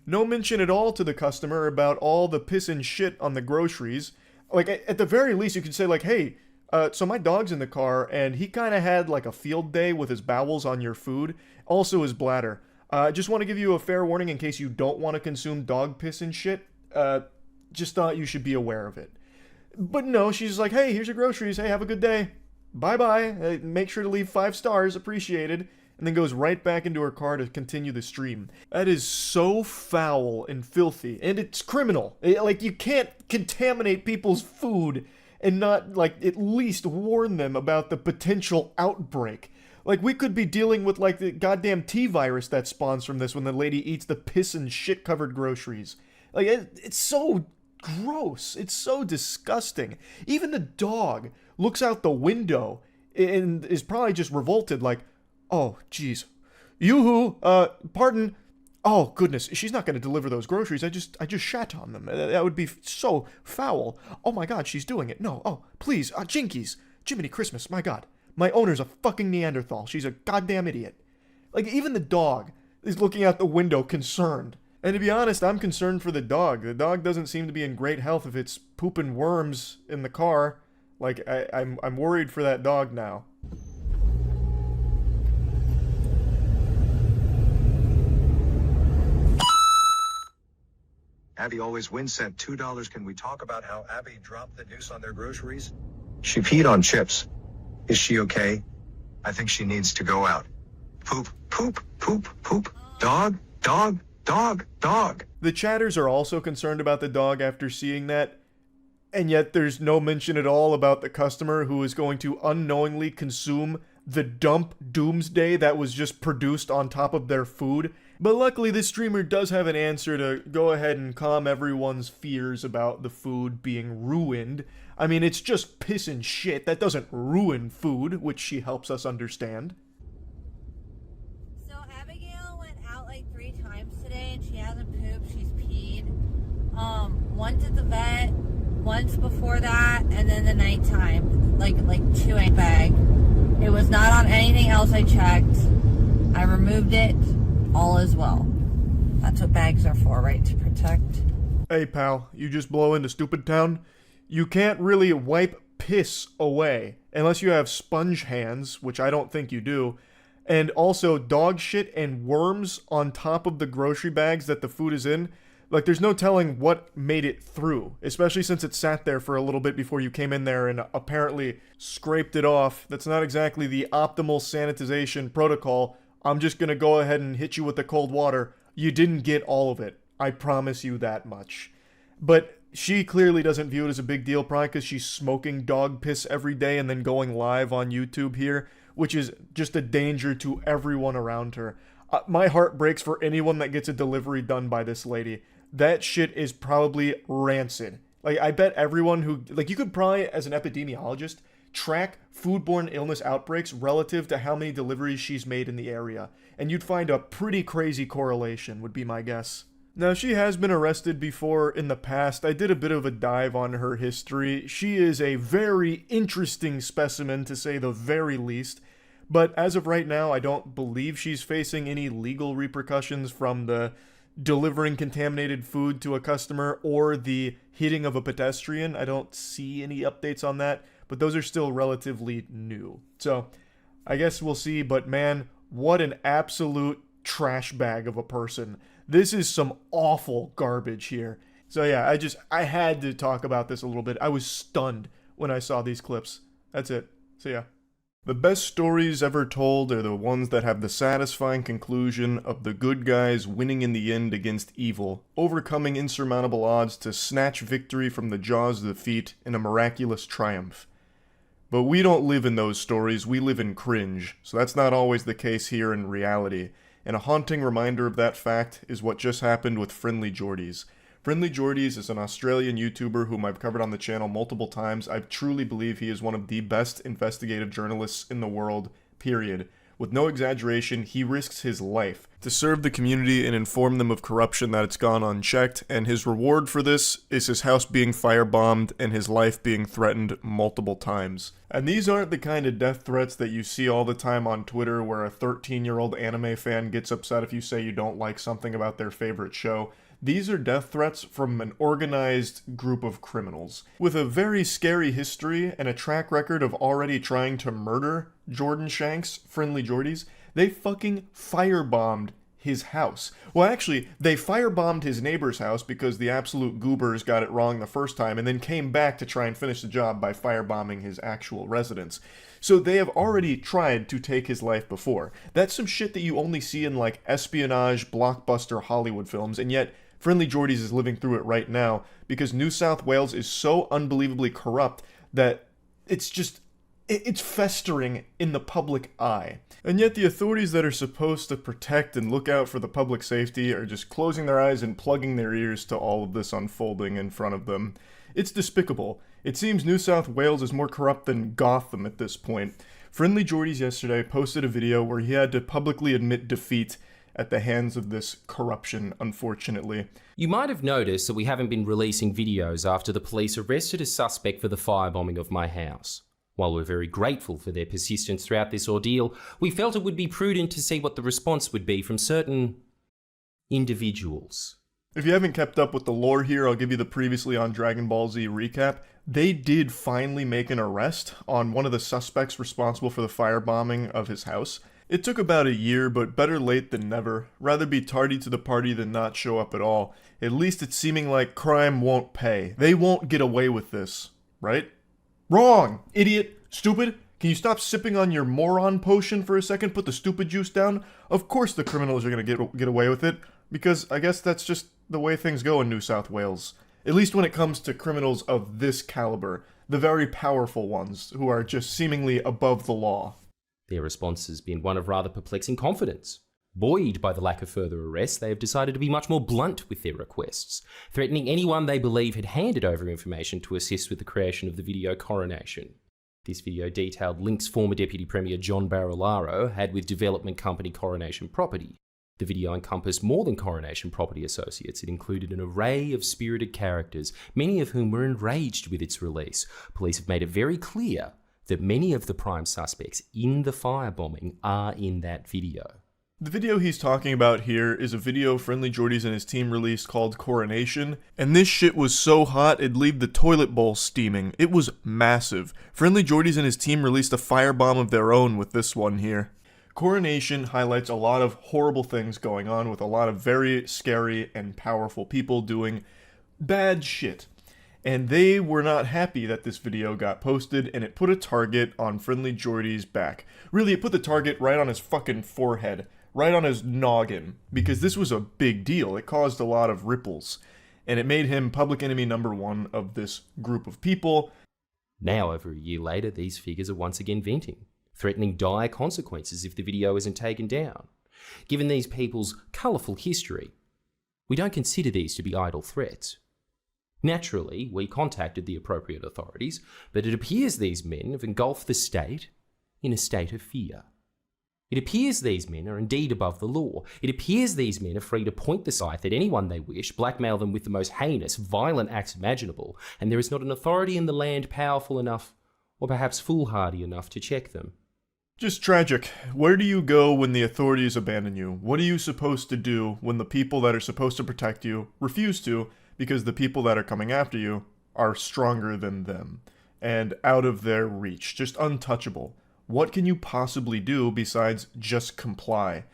No mention at all to the customer about all the piss and shit on the groceries. Like, at the very least, you could say, like, hey, So my dog's in the car, and he kind of had like a field day with his bowels on your food, also his bladder. I just want to give you a fair warning in case you don't want to consume dog piss and shit. Just thought you should be aware of it. But no, she's like, hey, here's your groceries. Hey, have a good day. Bye-bye. Make sure to leave 5 stars. Appreciated. And then goes right back into her car to continue the stream. That is so foul and filthy. And it's criminal. Like, you can't contaminate people's food and not, like, at least warn them about the potential outbreak. Like, we could be dealing with, like, the goddamn T-virus that spawns from this when the lady eats the piss and shit-covered groceries. Like, it's so gross. It's so disgusting. Even the dog looks out the window and is probably just revolted, like, oh, jeez. Yoo-hoo, pardon. Oh, goodness, she's not going to deliver those groceries. I just shat on them. That would be so foul. Oh, my God, she's doing it. No, oh, please, Jinkies. Jiminy Christmas, my God. My owner's a fucking Neanderthal. She's a goddamn idiot. Like, even the dog is looking out the window concerned. And to be honest, I'm concerned for the dog. The dog doesn't seem to be in great health if it's pooping worms in the car. Like, I'm worried for that dog now. Abby always wins, sent $2. Can we talk about how Abby dropped the deuce on their groceries? She peed on chips. Is she okay? I think she needs to go out. Poop, poop, poop, poop. Dog, dog, dog, dog. The chatters are also concerned about the dog after seeing that, and yet there's no mention at all about the customer who is going to unknowingly consume the dump doomsday that was just produced on top of their food. But luckily this streamer does have an answer to go ahead and calm everyone's fears about the food being ruined. I mean, it's just piss and shit. That doesn't ruin food, which she helps us understand. So Abigail went out like 3 times today and she hasn't pooped, she's peed. Once at the vet, once before that, and then the nighttime, like 2 in bag. It was not on anything else I checked. I removed it. All is well. That's what bags are for, right? To protect. Hey pal, you just blow into Stupid Town? You can't really wipe piss away unless you have sponge hands, which I don't think you do. And also dog shit and worms on top of the grocery bags that the food is in. Like, there's no telling what made it through, especially since it sat there for a little bit before you came in there and apparently scraped it off. That's not exactly the optimal sanitization protocol. I'm just gonna go ahead and hit you with the cold water. You didn't get all of it. I promise you that much. But she clearly doesn't view it as a big deal, probably because she's smoking dog piss every day and then going live on YouTube here, which is just a danger to everyone around her. My heart breaks for anyone that gets a delivery done by this lady. That shit is probably rancid. Like, I bet everyone who... Like, you could probably, as an epidemiologist, track foodborne illness outbreaks relative to how many deliveries she's made in the area. And you'd find a pretty crazy correlation, would be my guess. Now, she has been arrested before in the past. I did a bit of a dive on her history. She is a very interesting specimen, to say the very least. But as of right now, I don't believe she's facing any legal repercussions from the delivering contaminated food to a customer or the hitting of a pedestrian. I don't see any updates on that, but those are still relatively new. So, I guess we'll see, but man, what an absolute trash bag of a person. This is some awful garbage here. So yeah, I had to talk about this a little bit. I was stunned when I saw these clips. That's it. So yeah. The best stories ever told are the ones that have the satisfying conclusion of the good guys winning in the end against evil, overcoming insurmountable odds to snatch victory from the jaws of defeat in a miraculous triumph. But we don't live in those stories, we live in cringe, so that's not always the case here in reality. And a haunting reminder of that fact is what just happened with Friendly Jordies. Friendly Jordies is an Australian YouTuber whom I've covered on the channel multiple times. I truly believe he is one of the best investigative journalists in the world, period. With no exaggeration, he risks his life to serve the community and inform them of corruption that it's gone unchecked, and his reward for this is his house being firebombed and his life being threatened multiple times. And these aren't the kind of death threats that you see all the time on Twitter where a 13-year-old anime fan gets upset if you say you don't like something about their favorite show. These are death threats from an organized group of criminals with a very scary history and a track record of already trying to murder Jordan Shanks, Friendly Jordies. They fucking firebombed his house. Well, actually, they firebombed his neighbor's house because the absolute goobers got it wrong the first time and then came back to try and finish the job by firebombing his actual residence. So they have already tried to take his life before. That's some shit that you only see in like espionage, blockbuster Hollywood films, and yet Friendly Jordies is living through it right now because New South Wales is so unbelievably corrupt that it's festering in the public eye. And yet the authorities that are supposed to protect and look out for the public safety are just closing their eyes and plugging their ears to all of this unfolding in front of them. It's despicable. It seems New South Wales is more corrupt than Gotham at this point. Friendly Jordies yesterday posted a video where he had to publicly admit defeat at the hands of this corruption, unfortunately. You might have noticed that we haven't been releasing videos after the police arrested a suspect for the firebombing of my house. While we're very grateful for their persistence throughout this ordeal, we felt it would be prudent to see what the response would be from certain individuals. If you haven't kept up with the lore here, I'll give you the previously on Dragon Ball Z recap. They did finally make an arrest on one of the suspects responsible for the firebombing of his house. It took about a year, but better late than never. Rather be tardy to the party than not show up at all. At least it's seeming like crime won't pay. They won't get away with this, right? Wrong! Idiot! Stupid! Can you stop sipping on your moron potion for a second? Put the stupid juice down? Of course the criminals are gonna get away with it, because I guess that's just the way things go in New South Wales. At least when it comes to criminals of this caliber. The very powerful ones, who are just seemingly above the law. Their response has been one of rather perplexing confidence. Buoyed by the lack of further arrests, they have decided to be much more blunt with their requests, threatening anyone they believe had handed over information to assist with the creation of the video Coronation. This video detailed links former Deputy Premier John Barilaro had with development company Coronation Property. The video encompassed more than Coronation Property Associates. It included an array of spirited characters, many of whom were enraged with its release. Police have made it very clear that many of the prime suspects in the firebombing are in that video. The video he's talking about here is a video Friendly Jordies and his team released called Coronation, and this shit was so hot it'd leave the toilet bowl steaming. It was massive. Friendly Jordies and his team released a firebomb of their own with this one here. Coronation highlights a lot of horrible things going on with a lot of very scary and powerful people doing bad shit. And they were not happy that this video got posted, and it put a target on Friendly Jordies' back. Really, it put the target right on his fucking forehead. Right on his noggin, because this was a big deal. It caused a lot of ripples, and it made him public enemy number one of this group of people. Now, over a year later, these figures are once again venting, threatening dire consequences if the video isn't taken down. Given these people's colourful history, we don't consider these to be idle threats. Naturally, we contacted the appropriate authorities, but it appears these men have engulfed the state in a state of fear. It appears these men are indeed above the law. It appears these men are free to point the scythe at anyone they wish, blackmail them with the most heinous, violent acts imaginable, and there is not an authority in the land powerful enough, or perhaps foolhardy enough, to check them. Just tragic. Where do you go when the authorities abandon you? What are you supposed to do when the people that are supposed to protect you refuse to, because the people that are coming after you are stronger than them, and out of their reach, just untouchable? What can you possibly do besides just comply?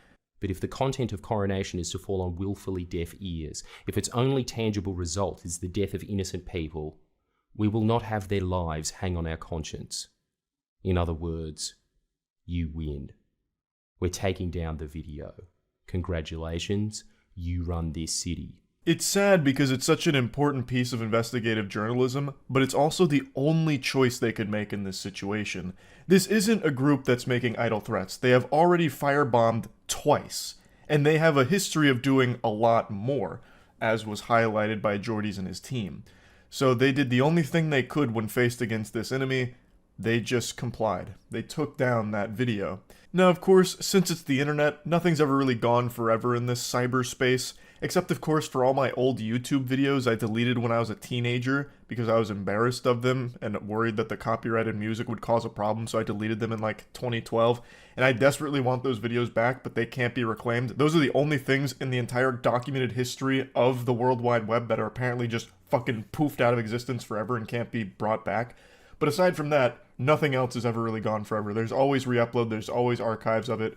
But if the content of Coronation is to fall on willfully deaf ears, if its only tangible result is the death of innocent people, we will not have their lives hang on our conscience. In other words, you win. We're taking down the video. Congratulations, you run this city. It's sad because it's such an important piece of investigative journalism, but it's also the only choice they could make in this situation. This isn't a group that's making idle threats. They have already firebombed twice, and they have a history of doing a lot more, as was highlighted by Jordies and his team. So they did the only thing they could when faced against this enemy. They just complied. They took down that video. Now, of course, since it's the internet, nothing's ever really gone forever in this cyberspace, except of course for all my old YouTube videos I deleted when I was a teenager because I was embarrassed of them and worried that the copyrighted music would cause a problem, so I deleted them in like 2012. And I desperately want those videos back, but they can't be reclaimed. Those are the only things in the entire documented history of the World Wide Web that are apparently just fucking poofed out of existence forever and can't be brought back. But aside from that, nothing else has ever really gone forever. There's always re-upload, there's always archives of it.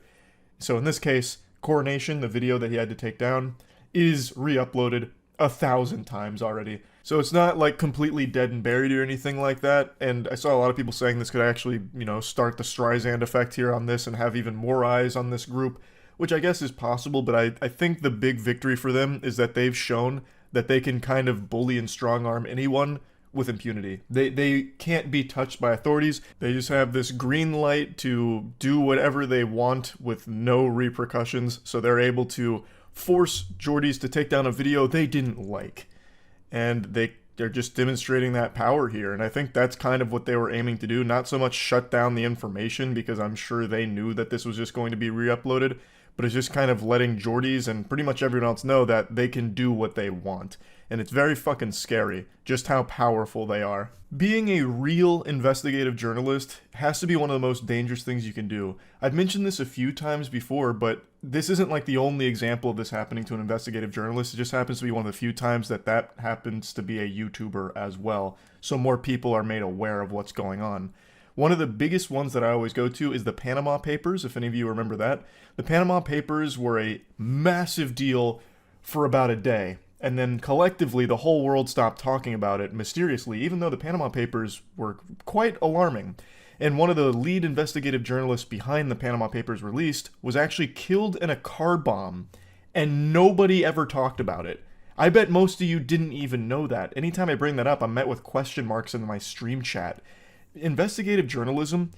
So in this case, Coronation, the video that he had to take down, is re-uploaded 1,000 times already. So it's not like completely dead and buried or anything like that. And I saw a lot of people saying this could actually, start the Streisand effect here on this and have even more eyes on this group, which I guess is possible, but I think the big victory for them is that they've shown that they can kind of bully and strong-arm anyone with impunity. They can't be touched by authorities. They just have this green light to do whatever they want with no repercussions, so they're able to force Geordies to take down a video they didn't like. And they're just demonstrating that power here, and I think that's kind of what they were aiming to do, not so much shut down the information, because I'm sure they knew that this was just going to be re-uploaded, but it's just kind of letting Geordies and pretty much everyone else know that they can do what they want. And it's very fucking scary, just how powerful they are. Being a real investigative journalist has to be one of the most dangerous things you can do. I've mentioned this a few times before, but this isn't like the only example of this happening to an investigative journalist. It just happens to be one of the few times that happens to be a YouTuber as well, so more people are made aware of what's going on. One of the biggest ones that I always go to is the Panama Papers, if any of you remember that. The Panama Papers were a massive deal for about a day. And then collectively, the whole world stopped talking about it mysteriously, even though the Panama Papers were quite alarming. And one of the lead investigative journalists behind the Panama Papers released was actually killed in a car bomb, and nobody ever talked about it. I bet most of you didn't even know that. Anytime I bring that up, I'm met with question marks in my stream chat. Investigative journalism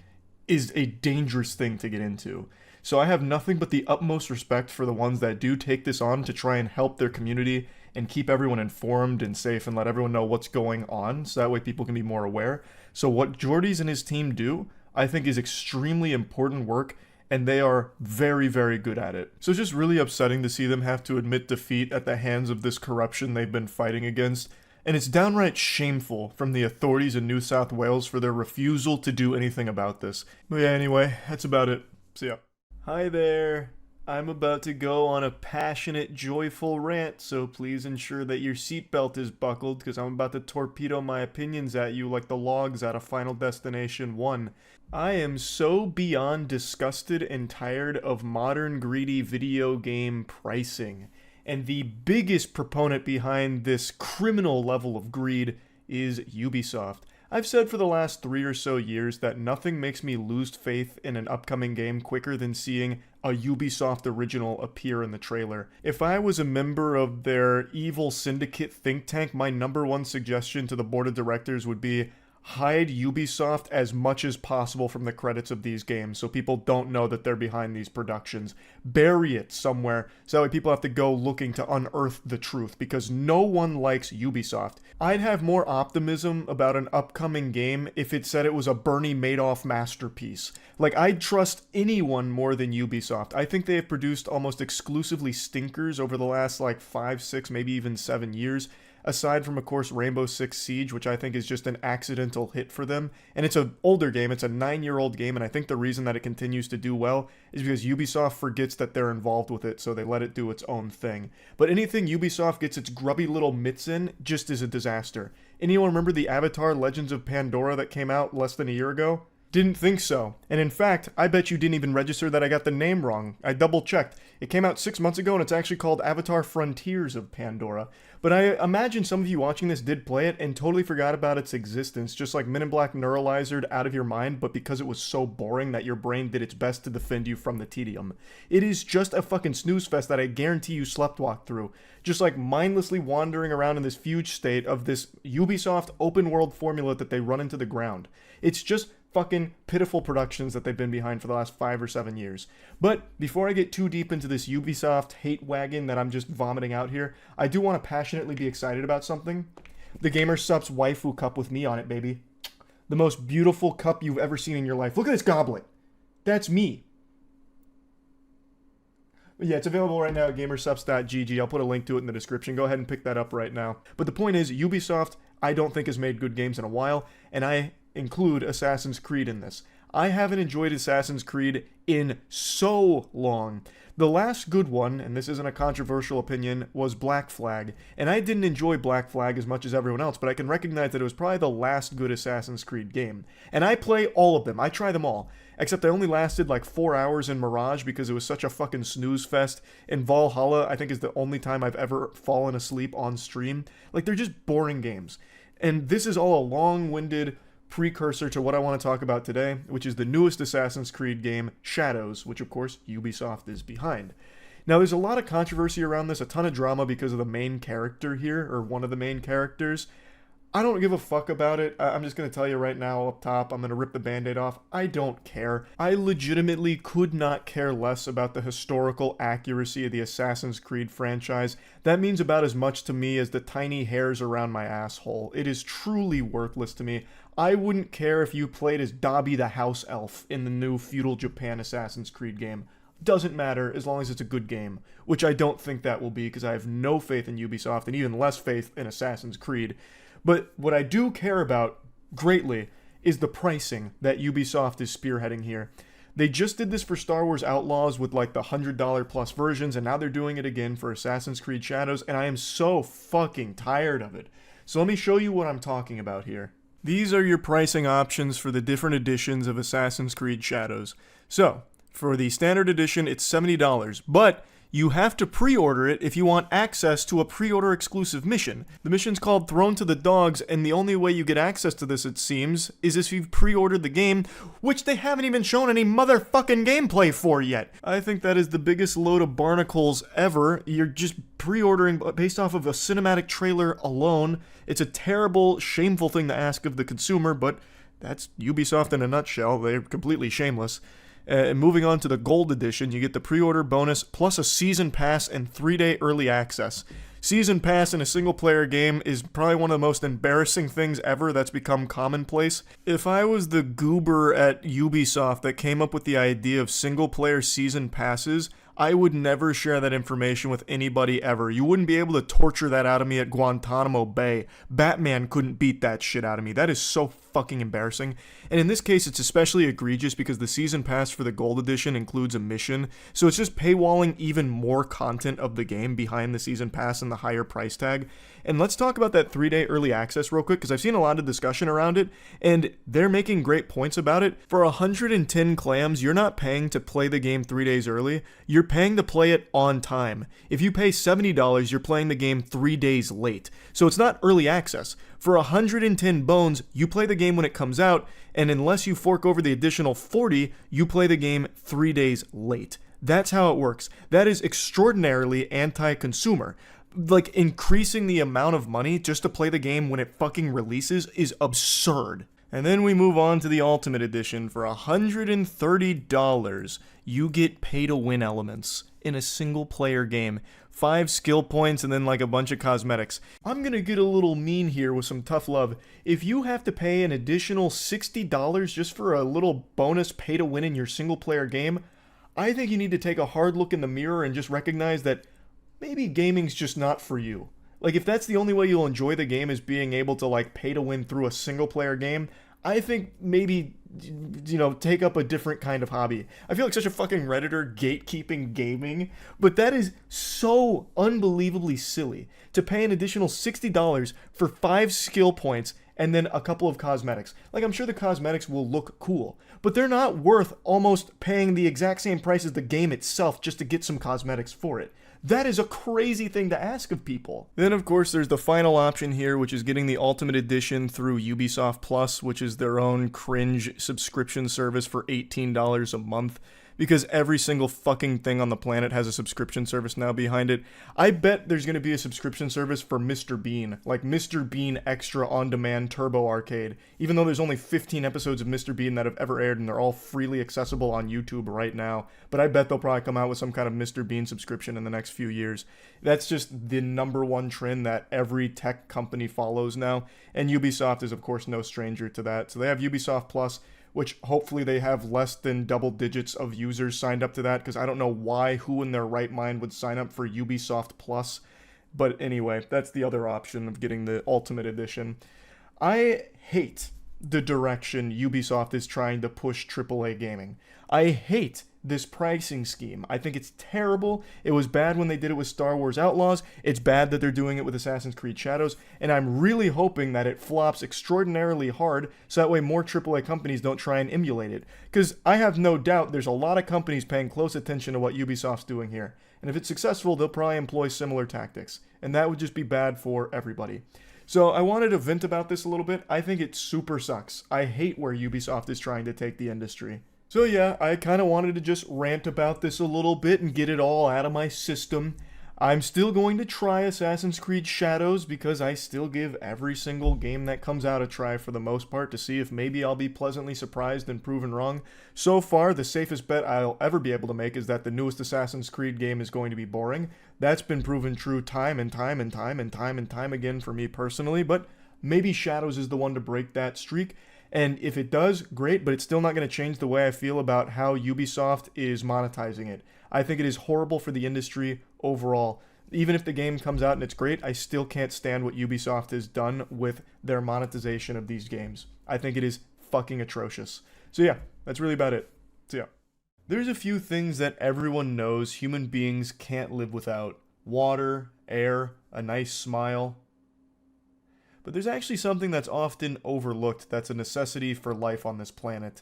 is a dangerous thing to get into. So I have nothing but the utmost respect for the ones that do take this on to try and help their community and keep everyone informed and safe and let everyone know what's going on, so that way people can be more aware. So what Geordies and his team do, I think, is extremely important work, and they are very, very good at it. So it's just really upsetting to see them have to admit defeat at the hands of this corruption they've been fighting against, and it's downright shameful from the authorities in New South Wales for their refusal to do anything about this. But yeah, anyway, that's about it. See ya. Hi there. I'm about to go on a passionate, joyful rant, so please ensure that your seatbelt is buckled, because I'm about to torpedo my opinions at you like the logs out of Final Destination 1. I am so beyond disgusted and tired of modern greedy video game pricing, and the biggest proponent behind this criminal level of greed is Ubisoft. I've said for the last 3 or so years that nothing makes me lose faith in an upcoming game quicker than seeing a Ubisoft original appear in the trailer. If I was a member of their evil syndicate think tank, my number one suggestion to the board of directors would be hide Ubisoft as much as possible from the credits of these games so people don't know that they're behind these productions. Bury it somewhere so that way people have to go looking to unearth the truth, because no one likes Ubisoft. I'd have more optimism about an upcoming game if it said it was a Bernie Madoff masterpiece. Like, I'd trust anyone more than Ubisoft. I think they have produced almost exclusively stinkers over the last 5, 6, maybe even 7 years. Aside from, of course, Rainbow Six Siege, which I think is just an accidental hit for them. And it's an older game, it's a 9-year-old game, and I think the reason that it continues to do well is because Ubisoft forgets that they're involved with it, so they let it do its own thing. But anything Ubisoft gets its grubby little mitts in just is a disaster. Anyone remember the Avatar Legends of Pandora that came out less than a year ago? Didn't think so. And in fact, I bet you didn't even register that I got the name wrong. I double checked. It came out 6 months ago and it's actually called Avatar Frontiers of Pandora. But I imagine some of you watching this did play it and totally forgot about its existence, just like Men in Black Neuralizered out of your mind, but because it was so boring that your brain did its best to defend you from the tedium. It is just a fucking snooze fest that I guarantee you sleptwalk through. Just like mindlessly wandering around in this fugue state of this Ubisoft open world formula that they run into the ground. It's just fucking pitiful productions that they've been behind for the last 5 or 7 years. But before I get too deep into this Ubisoft hate wagon that I'm just vomiting out here, I do want to passionately be excited about something. The Gamer Sup's waifu cup with me on it, baby. The most beautiful cup you've ever seen in your life. Look at this goblet. That's me. Yeah, it's available right now at gamersups.gg. I'll put a link to it in the description. Go ahead and pick that up right now. But the point is, Ubisoft, I don't think has made good games in a while, and I include Assassin's Creed in this. I haven't enjoyed Assassin's Creed in so long. The last good one, and this isn't a controversial opinion, was Black Flag. And I didn't enjoy Black Flag as much as everyone else, but I can recognize that it was probably the last good Assassin's Creed game. And I play all of them. I try them all. Except I only lasted like 4 hours in Mirage because it was such a fucking snooze fest. And Valhalla, I think, is the only time I've ever fallen asleep on stream. Like, they're just boring games. And this is all a long-winded precursor to what I want to talk about today, which is the newest Assassin's Creed game, Shadows, which of course Ubisoft is behind. Now there's a lot of controversy around this, a ton of drama because of the main character here, or one of the main characters. I don't give a fuck about it. I'm just going to tell you right now up top, I'm going to rip the band-aid off. I don't care. I legitimately could not care less about the historical accuracy of the Assassin's Creed franchise. That means about as much to me as the tiny hairs around my asshole. It is truly worthless to me. I wouldn't care if you played as Dabi the House Elf in the new Feudal Japan Assassin's Creed game. Doesn't matter as long as it's a good game, which I don't think that will be because I have no faith in Ubisoft and even less faith in Assassin's Creed. But what I do care about greatly is the pricing that Ubisoft is spearheading here. They just did this for Star Wars Outlaws with like the $100 plus versions, and now they're doing it again for Assassin's Creed Shadows, and I am so fucking tired of it. So let me show you what I'm talking about here. These are your pricing options for the different editions of Assassin's Creed Shadows. So, for the standard edition, it's $70, but you have to pre-order it if you want access to a pre-order exclusive mission. The mission's called Thrown to the Dogs, and the only way you get access to this, it seems, is if you've pre-ordered the game, which they haven't even shown any motherfucking gameplay for yet. I think that is the biggest load of barnacles ever. You're just pre-ordering based off of a cinematic trailer alone. It's a terrible, shameful thing to ask of the consumer, but that's Ubisoft in a nutshell. They're completely shameless. Moving on to the Gold Edition, you get the pre-order bonus plus a Season Pass and 3-day early access. Season Pass in a single-player game is probably one of the most embarrassing things ever that's become commonplace. If I was the goober at Ubisoft that came up with the idea of single-player Season Passes, I would never share that information with anybody ever. You wouldn't be able to torture that out of me at Guantanamo Bay. Batman couldn't beat that shit out of me. That is so fucking embarrassing. And in this case, it's especially egregious because the Season Pass for the Gold Edition includes a mission, so it's just paywalling even more content of the game behind the Season Pass and the higher price tag. And let's talk about that 3-day early access real quick, because I've seen a lot of discussion around it, and they're making great points about it. For 110 clams, you're not paying to play the game 3 days early, you're paying to play it on time. If you pay $70, you're playing the game 3 days late. So it's not early access. For 110 bones, you play the game when it comes out, and unless you fork over the additional 40, you play the game 3 days late. That's how it works. That is extraordinarily anti-consumer. Like, increasing the amount of money just to play the game when it fucking releases is absurd. And then we move on to the Ultimate Edition. For $130, you get pay-to-win elements in a single-player game. 5 skill points and then like a bunch of cosmetics. I'm gonna get a little mean here with some tough love. If you have to pay an additional $60 just for a little bonus pay-to-win in your single-player game, I think you need to take a hard look in the mirror and just recognize that maybe gaming's just not for you. Like, if that's the only way you'll enjoy the game is being able to, like, pay to win through a single-player game, I think maybe, you know, take up a different kind of hobby. I feel like such a fucking Redditor gatekeeping gaming, but that is so unbelievably silly to pay an additional $60 for 5 skill points and then a couple of cosmetics. Like, I'm sure the cosmetics will look cool, but they're not worth almost paying the exact same price as the game itself just to get some cosmetics for it. That is a crazy thing to ask of people. Then, of course, there's the final option here, which is getting the Ultimate Edition through Ubisoft Plus, which is their own cringe subscription service for $18 a month. Because every single fucking thing on the planet has a subscription service now behind it. I bet there's going to be a subscription service for Mr. Bean. Like Mr. Bean Extra On-Demand Turbo Arcade. Even though there's only 15 episodes of Mr. Bean that have ever aired and they're all freely accessible on YouTube right now. But I bet they'll probably come out with some kind of Mr. Bean subscription in the next few years. That's just the number one trend that every tech company follows now. And Ubisoft is, of course, no stranger to that. So they have Ubisoft Plus, which hopefully they have less than double digits of users signed up to that, because I don't know who in their right mind would sign up for Ubisoft Plus. But anyway, that's the other option of getting the Ultimate Edition. I hate the direction Ubisoft is trying to push AAA gaming. I hate this pricing scheme. I think it's terrible. It was bad when they did it with Star Wars Outlaws. It's bad that they're doing it with Assassin's Creed Shadows. And I'm really hoping that it flops extraordinarily hard so that way more AAA companies don't try and emulate it. Because I have no doubt there's a lot of companies paying close attention to what Ubisoft's doing here. And if it's successful, they'll probably employ similar tactics. And that would just be bad for everybody. So I wanted to vent about this a little bit. I think it super sucks. I hate where Ubisoft is trying to take the industry. So yeah, I kind of wanted to just rant about this a little bit and get it all out of my system. I'm still going to try Assassin's Creed Shadows because I still give every single game that comes out a try for the most part to see if maybe I'll be pleasantly surprised and proven wrong. So far, the safest bet I'll ever be able to make is that the newest Assassin's Creed game is going to be boring. That's been proven true time and time and time and time and time again for me personally, but maybe Shadows is the one to break that streak. And if it does, great, but it's still not going to change the way I feel about how Ubisoft is monetizing it. I think it is horrible for the industry overall. Even if the game comes out and it's great, I still can't stand what Ubisoft has done with their monetization of these games. I think it is fucking atrocious. So yeah, that's really about it. So yeah. There's a few things that everyone knows human beings can't live without. Water, air, a nice smile. But there's actually something that's often overlooked that's a necessity for life on this planet.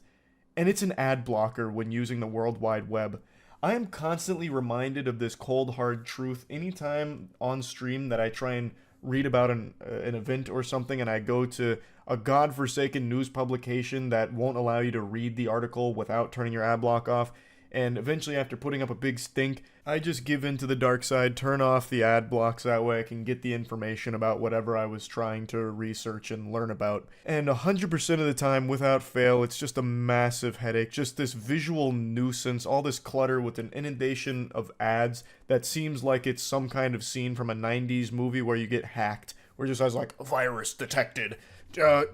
And it's an ad blocker when using the World Wide Web. I am constantly reminded of this cold hard truth anytime on stream that I try and read about an event or something and I go to a godforsaken news publication that won't allow you to read the article without turning your ad block off. And eventually, after putting up a big stink, I just give in to the dark side, turn off the ad blocks, that way I can get the information about whatever I was trying to research and learn about. And 100% of the time, without fail, it's just a massive headache, just this visual nuisance, all this clutter with an inundation of ads that seems like it's some kind of scene from a 90s movie where you get hacked, where it just has like, virus detected.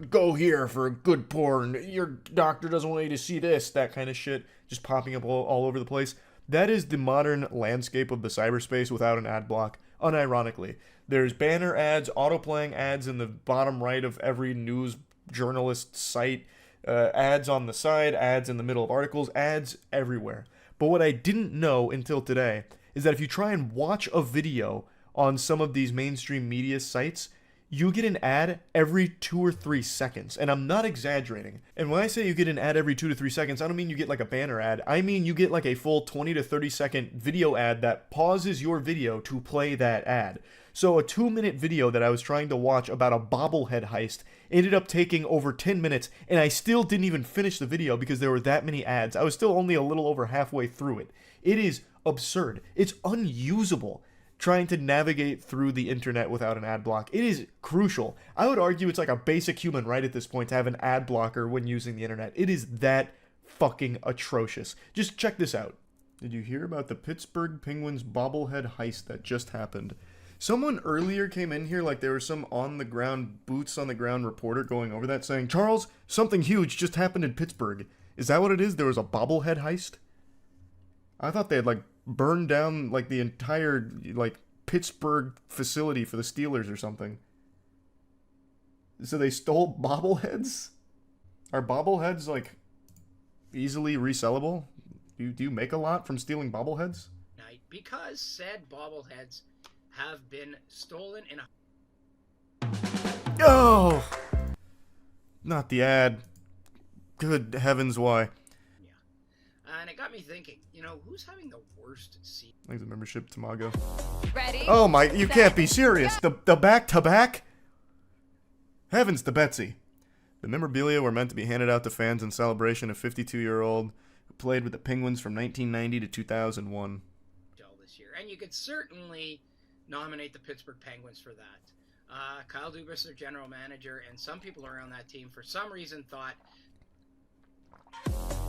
Go here for good porn, your doctor doesn't want you to see this, that kind of shit, just popping up all over the place. That is the modern landscape of the cyberspace without an ad block, unironically. There's banner ads, auto-playing ads in the bottom right of every news journalist site, ads on the side, ads in the middle of articles, ads everywhere. But what I didn't know until today is that if you try and watch a video on some of these mainstream media sites, you get an ad every 2 or 3 seconds, and I'm not exaggerating. And when I say you get an ad every 2 to 3 seconds, I don't mean you get like a banner ad. I mean you get like a full 20 to 30 second video ad that pauses your video to play that ad. So a 2-minute video that I was trying to watch about a bobblehead heist ended up taking over 10 minutes, and I still didn't even finish the video because there were that many ads. I was still only a little over halfway through it. It is absurd. It's unusable. Trying to navigate through the internet without an ad block. It is crucial. I would argue it's like a basic human right at this point to have an ad blocker when using the internet. It is that fucking atrocious. Just check this out. Did you hear about the Pittsburgh Penguins bobblehead heist that just happened? Someone earlier came in here like there was some on-the-ground, boots-on-the-ground reporter going over that saying, Charles, something huge just happened in Pittsburgh. Is that what it is? There was a bobblehead heist? I thought they had like burned down like the entire like Pittsburgh facility for the Steelers or something. So they stole bobbleheads? Are bobbleheads like easily resellable? Do you make a lot from stealing bobbleheads? Because said bobbleheads have been stolen in a... Oh! Not the ad. Good heavens, why? And it got me thinking, who's having the worst seat? Thanks for the membership, Tamago. Ready? Oh my, you can't be serious. The back-to-back? Heavens to Betsy. The memorabilia were meant to be handed out to fans in celebration of 52-year-old who played with the Penguins from 1990 to 2001. This year. And you could certainly nominate the Pittsburgh Penguins for that. Kyle Dubas, their general manager, and some people around that team for some reason thought...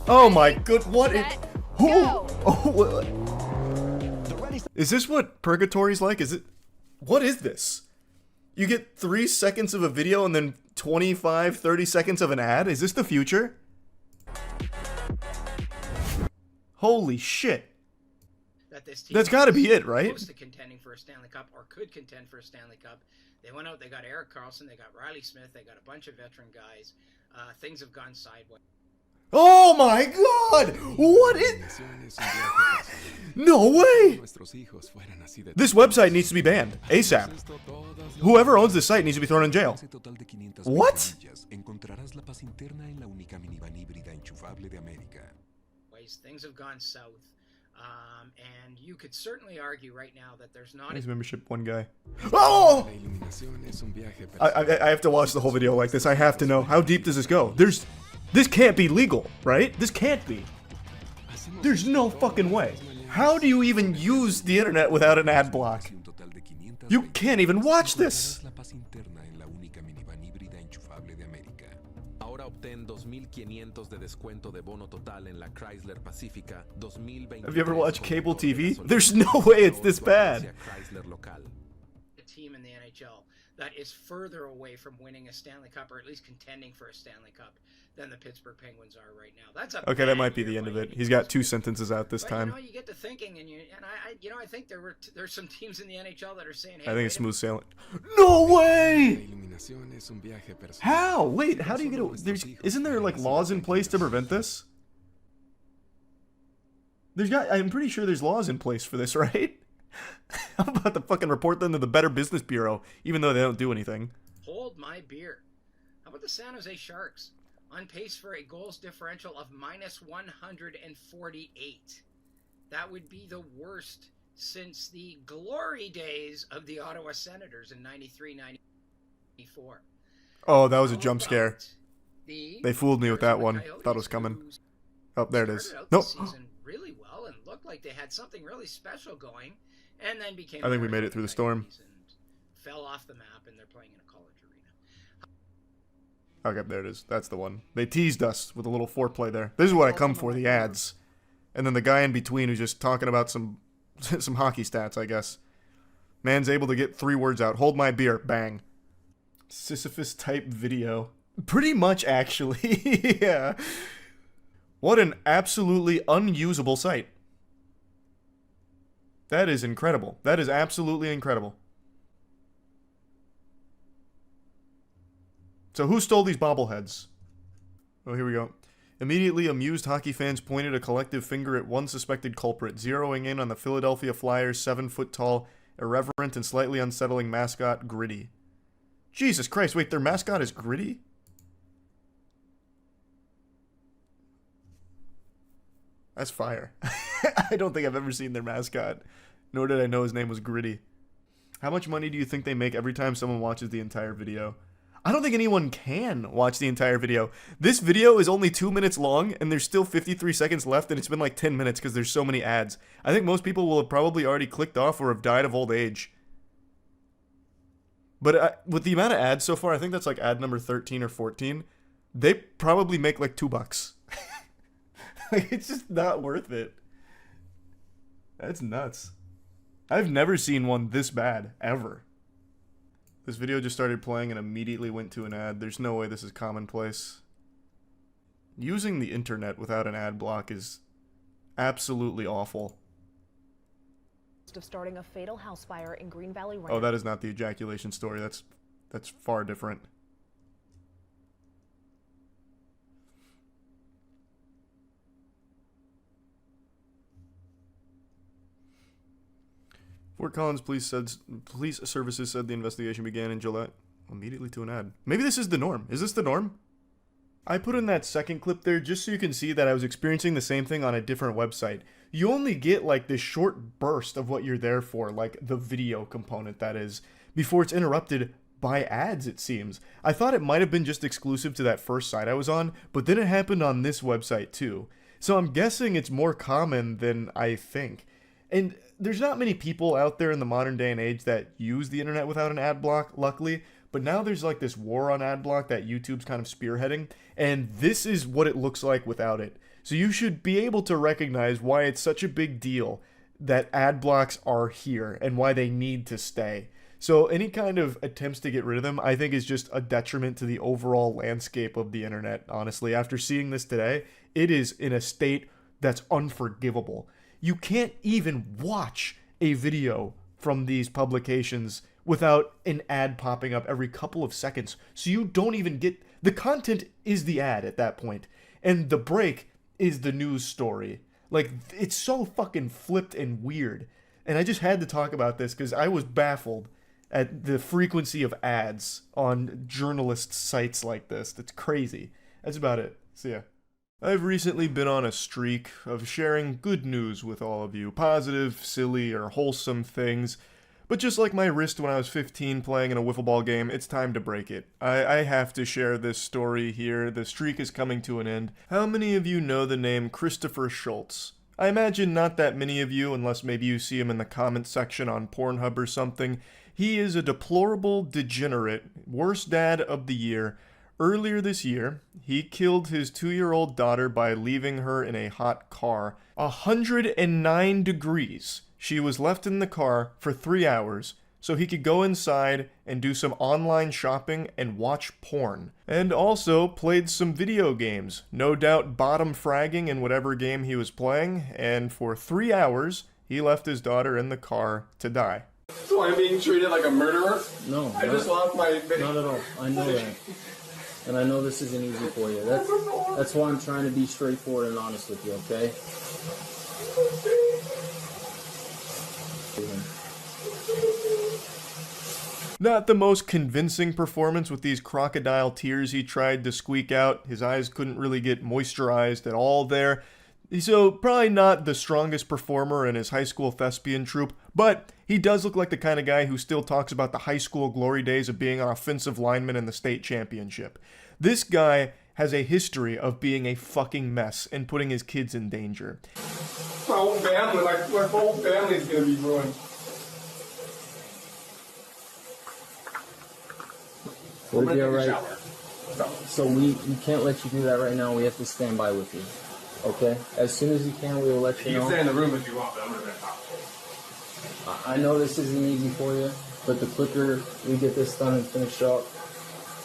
Oh my good, what is... Who? Oh, is this what Purgatory's like? Is it... What is this? You get 3 seconds of a video and then 25, 30 seconds of an ad? Is this the future? Holy shit. that this team That's got to be was it, right? close to contending for a Stanley Cup or could contend for a Stanley Cup. They went out, they got Eric Carlson, they got Riley Smith, they got a bunch of veteran guys. Things have gone sideways. Oh my god! What is... No way! This website needs to be banned. ASAP. Whoever owns this site needs to be thrown in jail. What? Things have gone south. And you could certainly argue right now that there's not... His membership, one guy. Oh! I have to watch the whole video like this. I have to know. How deep does this go? This can't be legal, right? This can't be. There's no fucking way. How do you even use the internet without an ad block? You can't even watch this. Have you ever watched cable TV? There's no way it's this bad. A team in the NHL that is further away from winning a Stanley Cup, or at least contending for a Stanley Cup, than the Pittsburgh Penguins are right now. That's a Okay, that might be the end of it. He's got 2 sentences out this time. You get to thinking, and I think there's some teams in the NHL that are saying, hey, I think it's smooth sailing. No way! How? Wait, how do you get it? Isn't there like laws in place to prevent this? I'm pretty sure there's laws in place for this, right? I'm about to fucking report them to the Better Business Bureau, even though they don't do anything. Hold my beer. How about the San Jose Sharks? On pace for a goals differential of minus 148. That would be the worst since the glory days of the Ottawa Senators in 93-94. Oh, that was a jump scare. They fooled me with that one. Thought it was coming. Oh, there it is. Nope. Season really well and looked like they had something really special going, and then became... I think we made it through the storm. Fell off the map, and they're playing in a college arena. Okay, there it is. That's the one. They teased us with a little foreplay there. This is what I come for, the ads. And then the guy in between who's just talking about some hockey stats, I guess. Man's able to get 3 words out. Hold my beer. Bang. Sisyphus type video. Pretty much, actually. Yeah. What an absolutely unusable site. That is incredible. That is absolutely incredible. So who stole these bobbleheads? Oh, here we go. Immediately, amused hockey fans pointed a collective finger at one suspected culprit, zeroing in on the Philadelphia Flyers' 7-foot-tall, irreverent, and slightly unsettling mascot, Gritty. Jesus Christ, wait, their mascot is Gritty? That's fire. I don't think I've ever seen their mascot, nor did I know his name was Gritty. How much money do you think they make every time someone watches the entire video? I don't think anyone can watch the entire video. This video is only 2 minutes long, and there's still 53 seconds left, and it's been like 10 minutes because there's so many ads. I think most people will have probably already clicked off or have died of old age. But with the amount of ads so far, I think that's like ad number 13 or 14. They probably make like $2. Like, it's just not worth it. That's nuts. I've never seen one this bad, ever. This video just started playing and immediately went to an ad. There's no way this is commonplace. Using the internet without an ad block is absolutely awful. Of starting a fatal house fire in Green Valley Ranch. Oh, that is not the ejaculation story. That's far different. Fort Collins police services said the investigation began in July. Immediately to an ad. Maybe this is the norm. Is this the norm? I put in that second clip there just so you can see that I was experiencing the same thing on a different website. You only get like this short burst of what you're there for, like the video component that is, before it's interrupted by ads, it seems. I thought it might have been just exclusive to that first site I was on, but then it happened on this website too. So I'm guessing it's more common than I think. And there's not many people out there in the modern day and age that use the internet without an ad block, luckily. But now there's like this war on ad block that YouTube's kind of spearheading. And this is what it looks like without it. So you should be able to recognize why it's such a big deal that ad blocks are here and why they need to stay. So any kind of attempts to get rid of them, I think, is just a detriment to the overall landscape of the internet, honestly. After seeing this today, it is in a state that's unforgivable. you can't even watch a video from these publications without an ad popping up every couple of seconds. So you don't even get... The content is the ad at that point, and the break is the news story. Like, it's so fucking flipped and weird. And I just had to talk about this because I was baffled at the frequency of ads on journalist sites like this. That's crazy. That's about it. See ya. I've recently been on a streak of sharing good news with all of you. Positive, silly, or wholesome things. But just like my wrist when I was 15 playing in a wiffle ball game, it's time to break it. I have to share this story here. The streak is coming to an end. How many of you know the name Christopher Schultz? I imagine not that many of you, unless maybe you see him in the comment section on Pornhub or something. He is a deplorable degenerate, worst dad of the year. Earlier this year, he killed his 2-year-old daughter by leaving her in a hot car. 109 degrees. She was left in the car for 3 hours so he could go inside and do some online shopping and watch porn. And also played some video games, no doubt bottom fragging in whatever game he was playing, and for 3 hours he left his daughter in the car to die. So I'm being treated like a murderer? No. I just lost my video. Not at all. I know that. And I know this isn't easy for you. That's why I'm trying to be straightforward and honest with you, okay? Not the most convincing performance with these crocodile tears he tried to squeak out. His eyes couldn't really get moisturized at all there. So probably not the strongest performer in his high school thespian troupe, but he does look like the kind of guy who still talks about the high school glory days of being an offensive lineman in the state championship. This guy has a history of being a fucking mess and putting his kids in danger. My whole family, my whole family's gonna be ruined. Would it be alright? So we can't let you do that right now. We have to stand by with you. Okay? As soon as you can, we will let you know. You can stay in the room if you want, but I'm gonna talk. I know this isn't easy for you, but the quicker we get this done and finished up,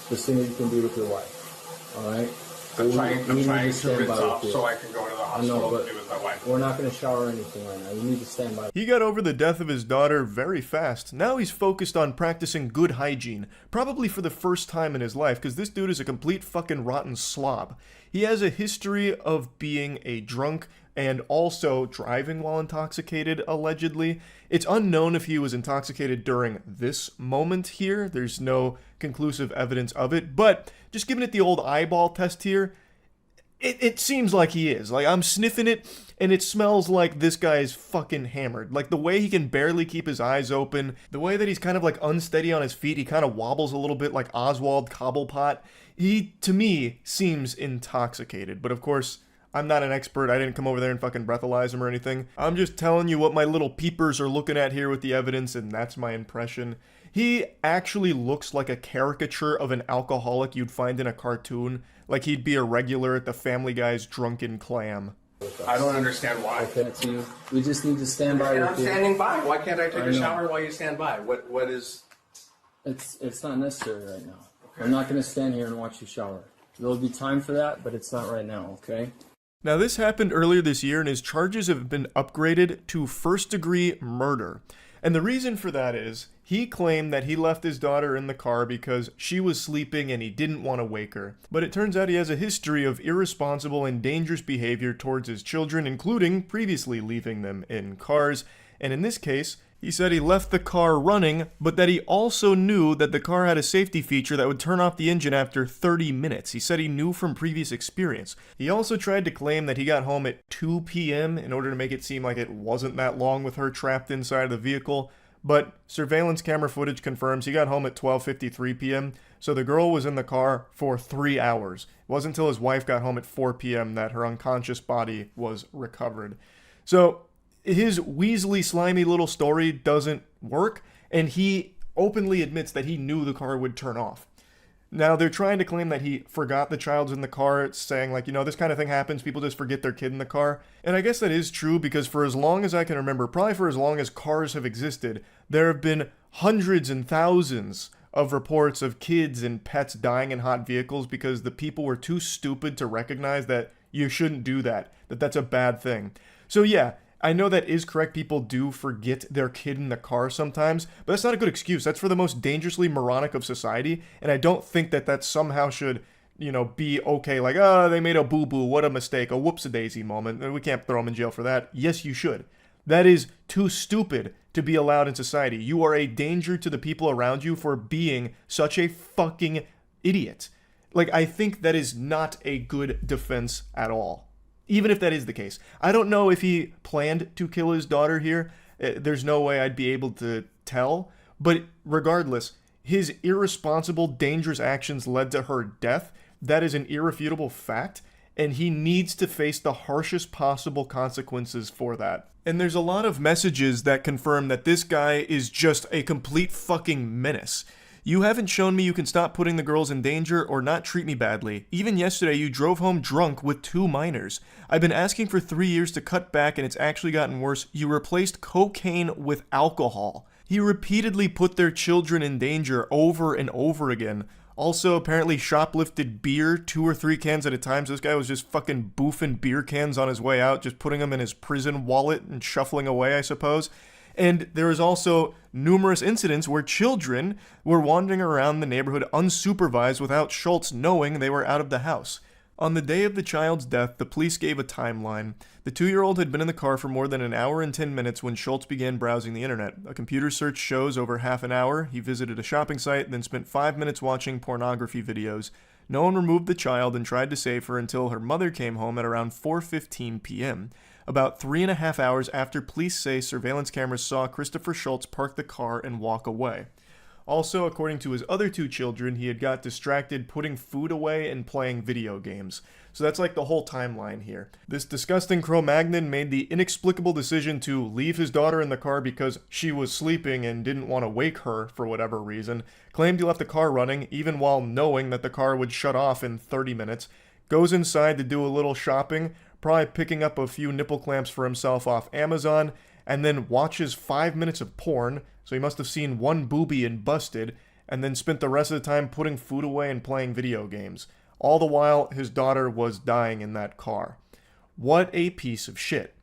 the sooner you can be with your wife. Alright? I'm trying to rinse off so I can go to the hospital to be with my wife. We're not going to shower or anything right now. You need to stand by. He got over the death of his daughter very fast. Now he's focused on practicing good hygiene, probably for the first time in his life, because this dude is a complete fucking rotten slob. He has a history of being a drunk and also driving while intoxicated, allegedly. It's unknown if he was intoxicated during this moment here. There's no conclusive evidence of it, but just giving it the old eyeball test here, it seems like he is. Like, I'm sniffing it, and it smells like this guy's fucking hammered. Like, the way he can barely keep his eyes open, the way that he's kind of, like, unsteady on his feet, he kind of wobbles a little bit like Oswald Cobblepot. He, to me, seems intoxicated. But, of course, I'm not an expert. I didn't come over there and fucking breathalyze him or anything. I'm just telling you what my little peepers are looking at here with the evidence, and that's my impression. He actually looks like a caricature of an alcoholic you'd find in a cartoon. Like he'd be a regular at the Family Guy's Drunken Clam. I don't understand why. Okay, to you. We just need to stand by and with I'm you. standing by. Why can't I take a shower while you stand by? What is... It's not necessary right now. Okay. I'm not going to stand here and watch you shower. There'll be time for that, but it's not right now, okay? Now, this happened earlier this year, and his charges have been upgraded to first-degree murder. And the reason for that is, he claimed that he left his daughter in the car because she was sleeping and he didn't want to wake her. But it turns out he has a history of irresponsible and dangerous behavior towards his children, including previously leaving them in cars. And in this case, he said he left the car running, but that he also knew that the car had a safety feature that would turn off the engine after 30 minutes. He said he knew from previous experience. He also tried to claim that he got home at 2 p.m. in order to make it seem like it wasn't that long with her trapped inside of the vehicle. But surveillance camera footage confirms he got home at 12:53 p.m., so the girl was in the car for 3 hours. It wasn't until his wife got home at 4 p.m. that her unconscious body was recovered. So his Weasley slimy little story doesn't work, and he openly admits that he knew the car would turn off. Now, they're trying to claim that he forgot the child's in the car, saying, like, you know, this kind of thing happens, people just forget their kid in the car. And I guess that is true, because for as long as I can remember, probably for as long as cars have existed, there have been hundreds and thousands of reports of kids and pets dying in hot vehicles because the people were too stupid to recognize that you shouldn't do that, that that's a bad thing. So yeah, I know that is correct. People do forget their kid in the car sometimes, but that's not a good excuse. That's for the most dangerously moronic of society, and I don't think that that somehow should, be okay. Like, oh, they made a boo-boo, what a mistake, a whoops-a-daisy moment. We can't throw them in jail for that. Yes, you should. That is too stupid to be allowed in society. You are a danger to the people around you for being such a fucking idiot. Like, I think that is not a good defense at all. Even if that is the case. I don't know if he planned to kill his daughter here. There's no way I'd be able to tell. But regardless, his irresponsible, dangerous actions led to her death. That is an irrefutable fact. And he needs to face the harshest possible consequences for that. And there's a lot of messages that confirm that this guy is just a complete fucking menace. You haven't shown me you can stop putting the girls in danger or not treat me badly. Even yesterday, you drove home drunk with 2 minors. I've been asking for 3 years to cut back and it's actually gotten worse. You replaced cocaine with alcohol. He repeatedly put their children in danger over and over again. Also, apparently shoplifted beer 2 or 3 cans at a time. So this guy was just fucking boofing beer cans on his way out, just putting them in his prison wallet and shuffling away, I suppose. And there was also numerous incidents where children were wandering around the neighborhood unsupervised without Schultz knowing they were out of the house. On the day of the child's death, the police gave a timeline. The 2-year-old had been in the car for more than an hour and 10 minutes when Schultz began browsing the internet. A computer search shows over half an hour. He visited a shopping site, then spent 5 minutes watching pornography videos. No one removed the child and tried to save her until her mother came home at around 4:15 p.m. About 3.5 hours after police say surveillance cameras saw Christopher Schultz park the car and walk away. Also, according to his other 2 children, he had got distracted putting food away and playing video games. So that's like the whole timeline here. This disgusting Cro-Magnon made the inexplicable decision to leave his daughter in the car because she was sleeping and didn't want to wake her for whatever reason. Claimed he left the car running, even while knowing that the car would shut off in 30 minutes. Goes inside to do a little shopping, probably picking up a few nipple clamps for himself off Amazon, and then watches 5 minutes of porn, so he must have seen one boobie and busted, and then spent the rest of the time putting food away and playing video games. All the while, his daughter was dying in that car. What a piece of shit.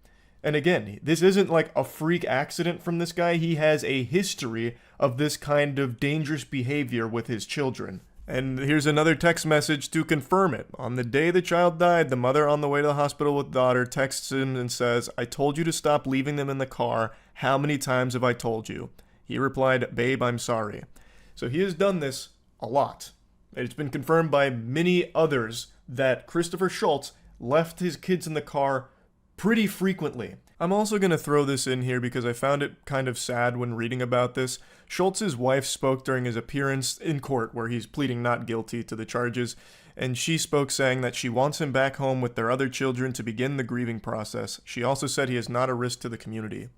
And again, this isn't like a freak accident from this guy. He has a history of this kind of dangerous behavior with his children. And here's another text message to confirm it. On the day the child died, the mother on the way to the hospital with daughter texts him and says, "I told you to stop leaving them in the car. How many times have I told you?" He replied, "Babe, I'm sorry." So he has done this a lot. It's been confirmed by many others that Christopher Schultz left his kids in the car pretty frequently. I'm also going to throw this in here because I found it kind of sad when reading about this. Schultz's wife spoke during his appearance in court where he's pleading not guilty to the charges, and she spoke saying that she wants him back home with their other children to begin the grieving process. She also said he is not a risk to the community.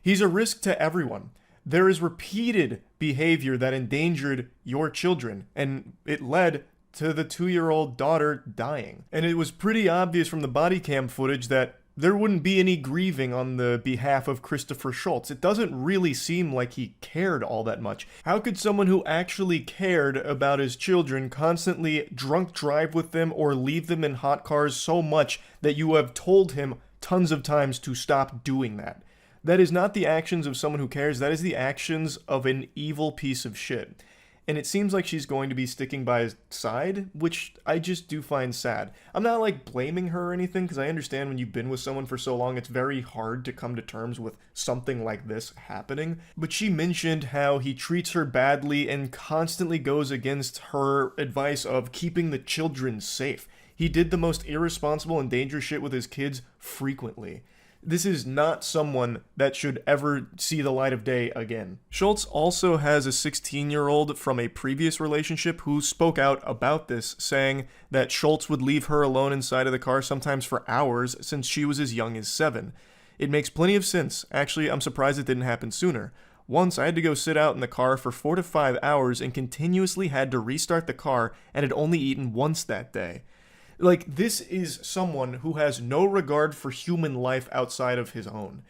He's a risk to everyone. There is repeated behavior that endangered your children, and it led to the 2-year-old daughter dying. And it was pretty obvious from the body cam footage that there wouldn't be any grieving on the behalf of Christopher Schultz. It doesn't really seem like he cared all that much. How could someone who actually cared about his children constantly drunk drive with them or leave them in hot cars so much that you have told him tons of times to stop doing that? That is not the actions of someone who cares. That is the actions of an evil piece of shit. And it seems like she's going to be sticking by his side, which I just do find sad. I'm not like blaming her or anything, because I understand when you've been with someone for so long, it's very hard to come to terms with something like this happening. But she mentioned how he treats her badly and constantly goes against her advice of keeping the children safe. He did the most irresponsible and dangerous shit with his kids frequently. This is not someone that should ever see the light of day again. Schultz also has a 16-year-old from a previous relationship who spoke out about this, saying that Schultz would leave her alone inside of the car sometimes for hours since she was as young as 7. It makes plenty of sense. Actually, I'm surprised it didn't happen sooner. Once I had to go sit out in the car for 4 to 5 hours and continuously had to restart the car and had only eaten once that day. Like, this is someone who has no regard for human life outside of his own.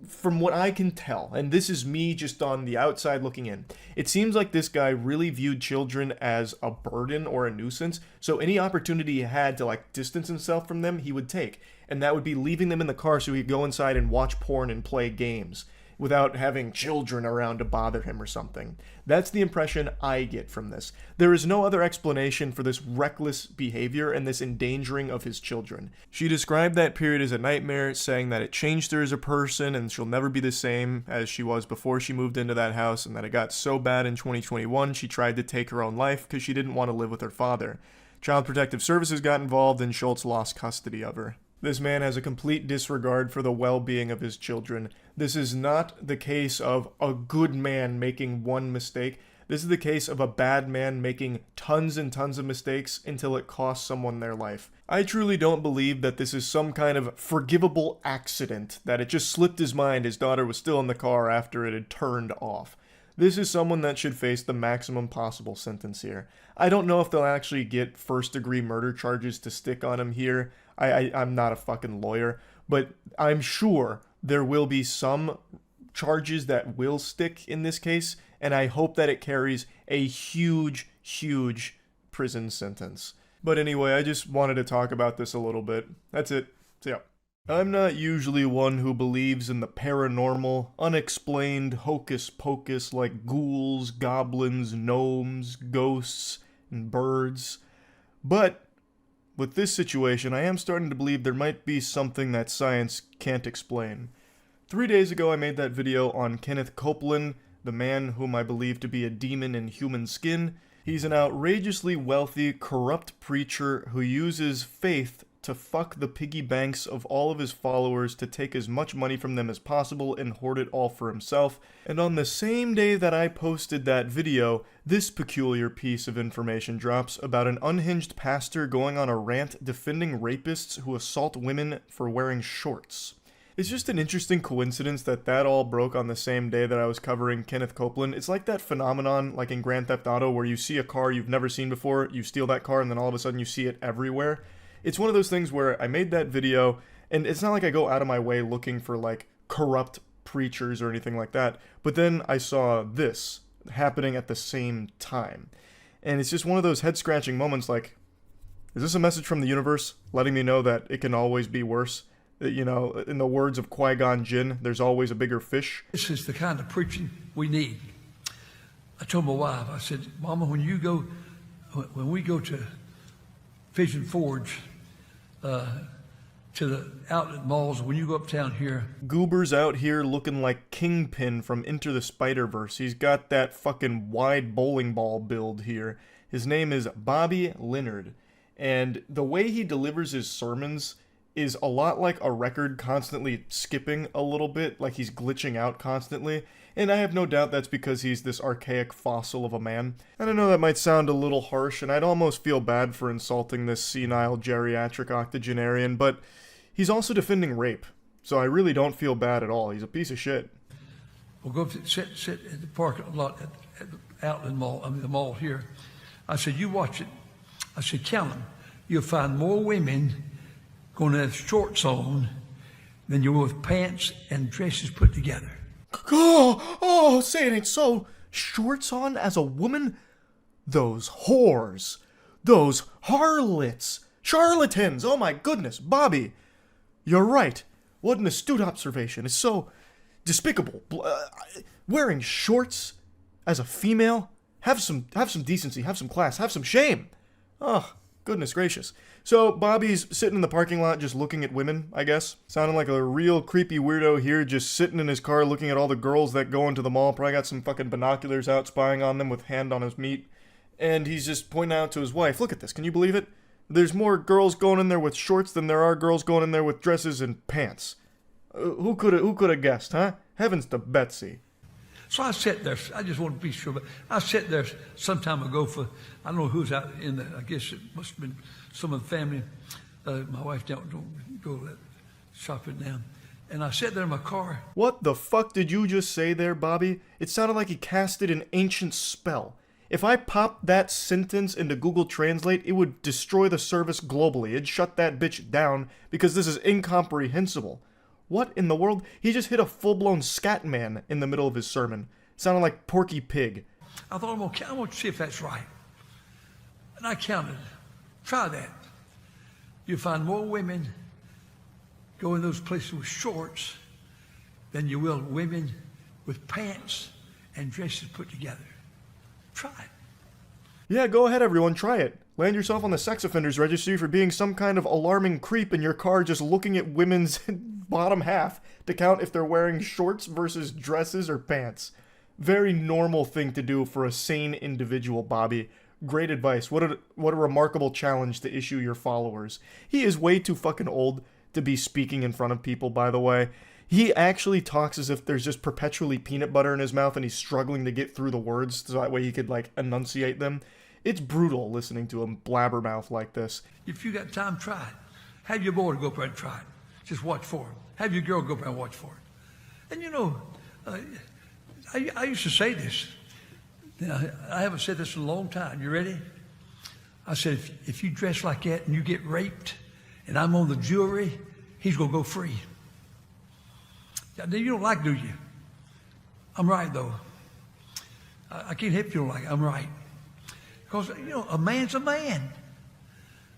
From what I can tell, and this is me just on the outside looking in, it seems like this guy really viewed children as a burden or a nuisance, so any opportunity he had to like distance himself from them, he would take. And that would be leaving them in the car so he could go inside and watch porn and play games without having children around to bother him or something. That's the impression I get from this. There is no other explanation for this reckless behavior and this endangering of his children. She described that period as a nightmare, saying that it changed her as a person and she'll never be the same as she was before she moved into that house, and that it got so bad in 2021 she tried to take her own life because she didn't want to live with her father. Child Protective Services got involved and Schultz lost custody of her. This man has a complete disregard for the well-being of his children. This is not the case of a good man making one mistake. This is the case of a bad man making tons and tons of mistakes until it costs someone their life. I truly don't believe that this is some kind of forgivable accident, that it just slipped his mind his daughter was still in the car after it had turned off. This is someone that should face the maximum possible sentence here. I don't know if they'll actually get first-degree murder charges to stick on him here. I'm not a fucking lawyer, but I'm sure there will be some charges that will stick in this case, and I hope that it carries a huge, huge prison sentence. But anyway, I just wanted to talk about this a little bit. That's it. So yeah. I'm not usually one who believes in the paranormal, unexplained hocus-pocus like ghouls, goblins, gnomes, ghosts, and birds. But with this situation, I am starting to believe there might be something that science can't explain. 3 days ago, I made that video on Kenneth Copeland, the man whom I believe to be a demon in human skin. He's an outrageously wealthy, corrupt preacher who uses faith to fuck the piggy banks of all of his followers to take as much money from them as possible and hoard it all for himself. And on the same day that I posted that video, this peculiar piece of information drops about an unhinged pastor going on a rant defending rapists who assault women for wearing shorts. It's just an interesting coincidence that that all broke on the same day that I was covering Kenneth Copeland. It's like that phenomenon like in Grand Theft Auto where you see a car you've never seen before, you steal that car, and then all of a sudden you see it everywhere. It's one of those things where I made that video, and it's not like I go out of my way looking for, like, corrupt preachers or anything like that, but then I saw this happening at the same time. And it's just one of those head-scratching moments like, is this a message from the universe letting me know that it can always be worse? That, you know, in the words of Qui-Gon Jinn, there's always a bigger fish. This is the kind of preaching we need. I told my wife, I said, Mama, when we go to Pigeon Forge, to the outlet malls, when you go uptown here. Goober's out here looking like Kingpin from Into the Spider-Verse. He's got that fucking wide bowling ball build here. His name is Bobby Leonard, and the way he delivers his sermons is a lot like a record constantly skipping a little bit, like he's glitching out constantly, and I have no doubt that's because he's this archaic fossil of a man. And I know that might sound a little harsh, and I'd almost feel bad for insulting this senile geriatric octogenarian, but he's also defending rape, so I really don't feel bad at all. He's a piece of shit. We'll go sit at the parking lot at the outlet mall, the mall here. I said, you watch it. I said, count them. You'll find more women going to have shorts on than you will with pants and dresses put together. Oh, say it ain't so. Shorts on as a woman? Those whores. Those harlots. Charlatans. Oh my goodness, Bobby. You're right. What an astute observation. It's so despicable. Wearing shorts as a female? Have some decency, have some class, have some shame. Oh, goodness gracious. So Bobby's sitting in the parking lot just looking at women, I guess. Sounding like a real creepy weirdo here, just sitting in his car looking at all the girls that go into the mall. Probably got some fucking binoculars out spying on them with hand on his meat. And he's just pointing out to his wife, look at this, can you believe it? There's more girls going in there with shorts than there are girls going in there with dresses and pants. Who could have guessed, huh? Heavens to Betsy. So I sat there, I just want to be sure, but I sat there some time ago for, I don't know who's out in the, I guess it must have been some of the family. My wife don't go shopping now. And I sat there in my car. What the fuck did you just say there, Bobby? It sounded like he casted an ancient spell. If I popped that sentence into Google Translate, it would destroy the service globally. It'd shut that bitch down because this is incomprehensible. What in the world? He just hit a full-blown scat man in the middle of his sermon. Sounded like Porky Pig. I thought, I'm going to see if that's right. And I counted. Try that. You'll find more women go in those places with shorts than you will women with pants and dresses put together. Try it. Yeah, go ahead, everyone. Try it. Land yourself on the sex offenders registry for being some kind of alarming creep in your car just looking at women's bottom half to count if they're wearing shorts versus dresses or pants. Very normal thing to do for a sane individual, Bobby. Great advice. What a remarkable challenge to issue your followers. He is way too fucking old to be speaking in front of people, by the way. He actually talks as if there's just perpetually peanut butter in his mouth and he's struggling to get through the words so that way he could, like, enunciate them. It's brutal listening to him blabbermouth like this. If you got time, try it. Have your boy go up there and try it. Just watch for him. Have your girl go up there and watch for it. And you know, I used to say this. Now, I haven't said this in a long time. You ready? I said, if you dress like that and you get raped and I'm on the jury, he's going to go free. You don't like, do you? I'm right, though. I can't help you don't like it. I'm right. Because, you know, a man's a man.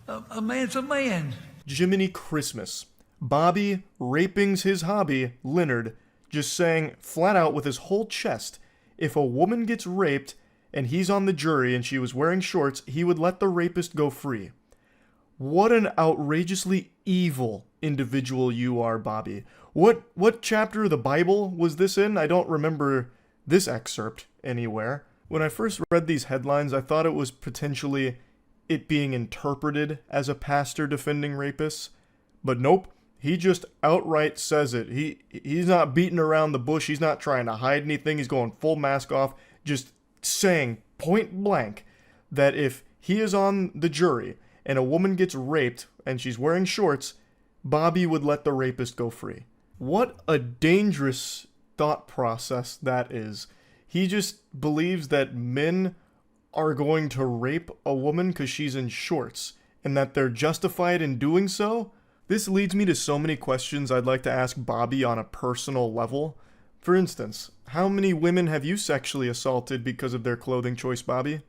A man's a man. Jiminy Christmas. Bobby raping's his hobby, Leonard, just saying flat out with his whole chest, if a woman gets raped and he's on the jury and she was wearing shorts, he would let the rapist go free. What an outrageously evil individual you are, Bobby. What chapter of the Bible was this in? I don't remember this excerpt anywhere. When I first read these headlines, I thought it was potentially it being interpreted as a pastor defending rapists. But nope, he just outright says it. He's not beating around the bush. He's not trying to hide anything. He's going full mask off, just saying point blank that if he is on the jury and a woman gets raped and she's wearing shorts, Bobby would let the rapist go free. What a dangerous thought process that is. He just believes that men are going to rape a woman because she's in shorts, and that they're justified in doing so. This leads me to so many questions I'd like to ask Bobby on a personal level. For instance, how many women have you sexually assaulted because of their clothing choice, Bobby?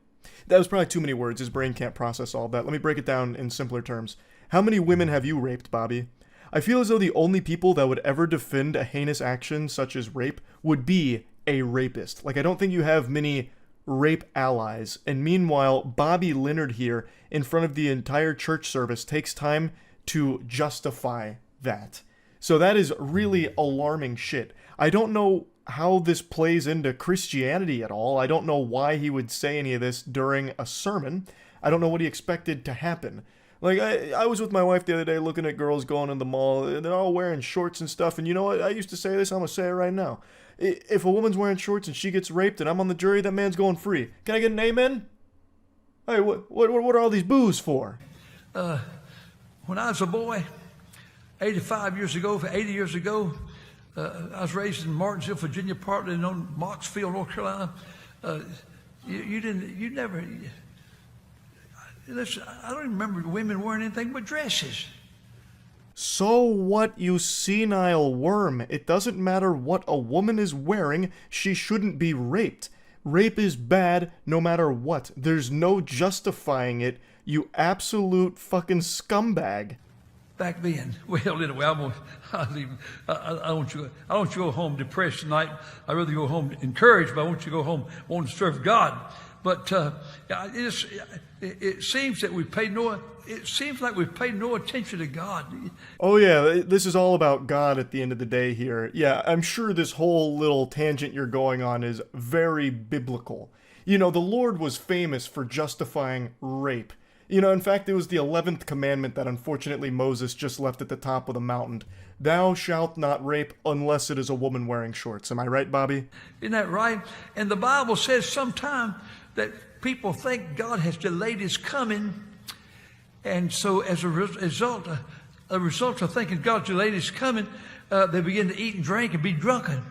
That was probably too many words. His brain can't process all that. Let me break it down in simpler terms. How many women have you raped, Bobby? I feel as though the only people that would ever defend a heinous action such as rape would be a rapist. Like, I don't think you have many rape allies. And meanwhile, Bobby Leonard here, in front of the entire church service, takes time to justify that. So that is really alarming shit. I don't know how this plays into Christianity at all. I don't know why he would say any of this during a sermon. I don't know what he expected to happen. Like, I was with my wife the other day looking at girls going in the mall. They're all wearing shorts and stuff. And you know what? I used to say this. I'm going to say it right now. If a woman's wearing shorts and she gets raped and I'm on the jury, that man's going free. Can I get an amen? Hey, what are all these boos for? When I was a boy, 80 years ago, I was raised in Martinsville, Virginia, partly in Moxfield, North Carolina. Listen, I don't even remember women wearing anything but dresses. So what, you senile worm? It doesn't matter what a woman is wearing, she shouldn't be raped. Rape is bad no matter what. There's no justifying it, you absolute fucking scumbag. Back then, well, anyway, I don't want you to go home depressed tonight. I'd rather go home encouraged, but I want you to go home wanting to serve God. But it seems that it seems like we've paid no attention to God. Oh yeah, this is all about God at the end of the day here. Yeah, I'm sure this whole little tangent you're going on is very biblical. You know, the Lord was famous for justifying rape. You know, in fact, it was the 11th commandment that unfortunately Moses just left at the top of the mountain. Thou shalt not rape unless it is a woman wearing shorts. Am I right, Bobby? Isn't that right? And the Bible says sometime that people think God has delayed his coming. And so as a result of thinking God's delayed his coming, they begin to eat and drink and be drunken.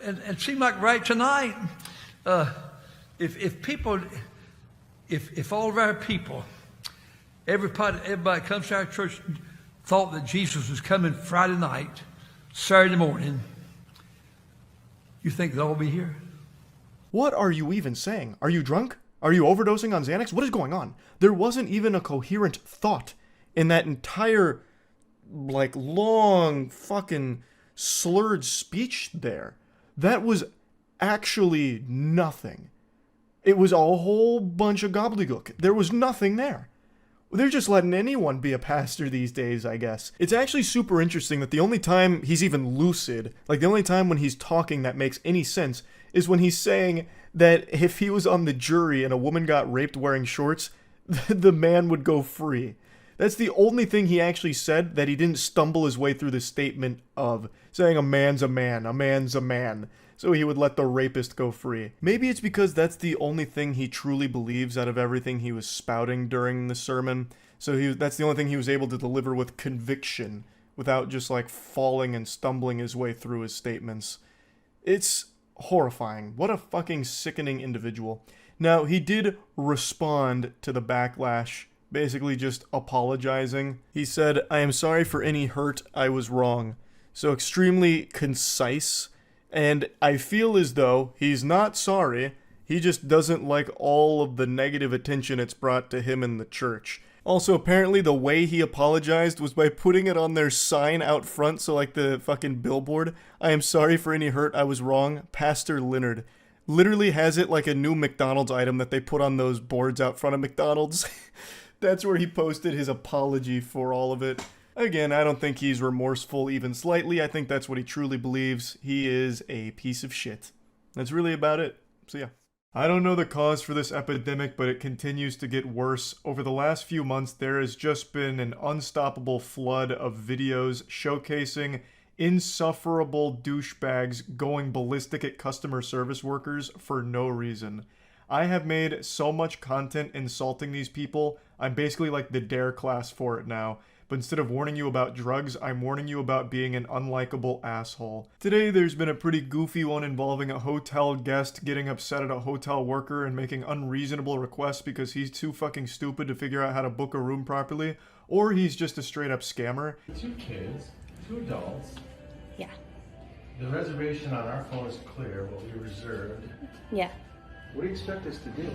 And it seemed like right tonight, if all of our people, everybody comes to our church, thought that Jesus was coming Friday night, Saturday morning, you think they'll all be here? What are you even saying? Are you drunk? Are you overdosing on Xanax? What is going on? There wasn't even a coherent thought in that entire, like, long fucking slurred speech there. That was actually nothing. It was a whole bunch of gobbledygook. There was nothing there. They're just letting anyone be a pastor these days, I guess. It's actually super interesting that the only time he's even lucid, like the only time when he's talking that makes any sense, is when he's saying that if he was on the jury and a woman got raped wearing shorts, the man would go free. That's the only thing he actually said that he didn't stumble his way through the statement of, saying a man's a man, a man's a man, so he would let the rapist go free. Maybe it's because that's the only thing he truly believes out of everything he was spouting during the sermon, so that's the only thing he was able to deliver with conviction, without just like falling and stumbling his way through his statements. It's horrifying. What a fucking sickening individual. Now, he did respond to the backlash, basically just apologizing. He said, "I am sorry for any hurt, I was wrong." So extremely concise, and I feel as though he's not sorry, he just doesn't like all of the negative attention it's brought to him in the church. Also, apparently the way he apologized was by putting it on their sign out front, so like the fucking billboard, "I am sorry for any hurt, I was wrong, Pastor Leonard." Literally has it like a new McDonald's item that they put on those boards out front of McDonald's. That's where he posted his apology for all of it. Again, I don't think he's remorseful even slightly. I think that's what he truly believes. He is a piece of shit. That's really about it. So yeah. I don't know the cause for this epidemic, but it continues to get worse. Over the last few months, there has just been an unstoppable flood of videos showcasing insufferable douchebags going ballistic at customer service workers for no reason. I have made so much content insulting these people, I'm basically like the dare class for it now. But instead of warning you about drugs, I'm warning you about being an unlikable asshole. Today there's been a pretty goofy one involving a hotel guest getting upset at a hotel worker and making unreasonable requests because he's too fucking stupid to figure out how to book a room properly, or he's just a straight up scammer. 2 kids, 2 adults. Yeah. The reservation on our phone is clear, what we reserved. Yeah. What do you expect us to do?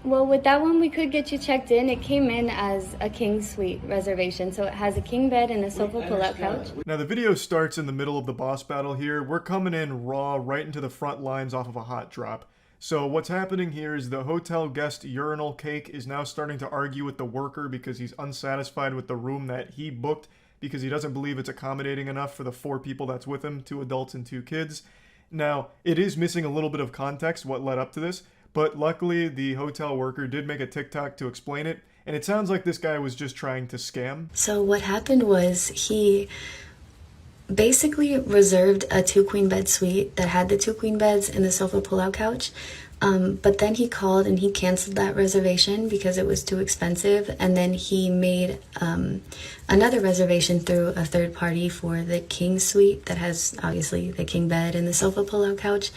Well, with that one, we could get you checked in. It came in as a king suite reservation, so it has a king bed and a sofa pull-out couch. Now, the video starts in the middle of the boss battle here. We're coming in raw, right into the front lines off of a hot drop. So what's happening here is the hotel guest urinal cake is now starting to argue with the worker because he's unsatisfied with the room that he booked because he doesn't believe it's accommodating enough for the 4 people that's with him, 2 adults and 2 kids. Now, it is missing a little bit of context what led up to this, but luckily the hotel worker did make a TikTok to explain it, and it sounds like this guy was just trying to scam. So what happened was he basically reserved a 2 queen bed suite that had the 2 queen beds and the sofa pull-out couch. But then he called and he canceled that reservation because it was too expensive. And then he made another reservation through a third party for the king suite that has obviously the king bed and the sofa pull-out couch.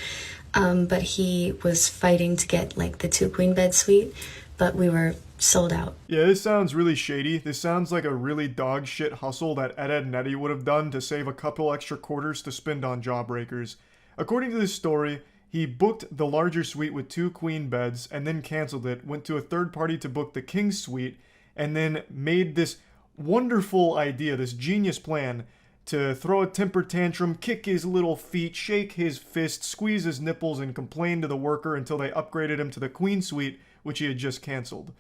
But he was fighting to get like the 2 queen bed suite, but we were sold out. Yeah, this sounds really shady. This sounds like a really dog shit hustle that Ed and Eddie would have done to save a couple extra quarters to spend on jawbreakers. According to this story, he booked the larger suite with 2 queen beds and then canceled it, went to a third party to book the king suite, and then made this wonderful idea, this genius plan to throw a temper tantrum, kick his little feet, shake his fist, squeeze his nipples, and complain to the worker until they upgraded him to the queen suite, which he had just canceled.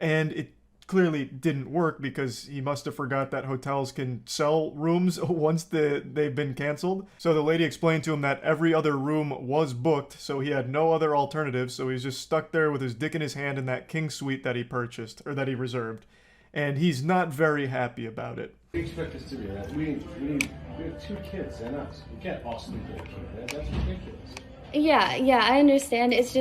And it clearly didn't work because he must have forgot that hotels can sell rooms once they've been canceled. So the lady explained to him that every other room was booked, so he had no other alternatives, so he's just stuck there with his dick in his hand in that king suite that he purchased, or that he reserved. And he's not very happy about it. What do you expect us to do? We have 2 kids and us. We can't all sleep in a king bed. That's ridiculous. Yeah, I understand. It's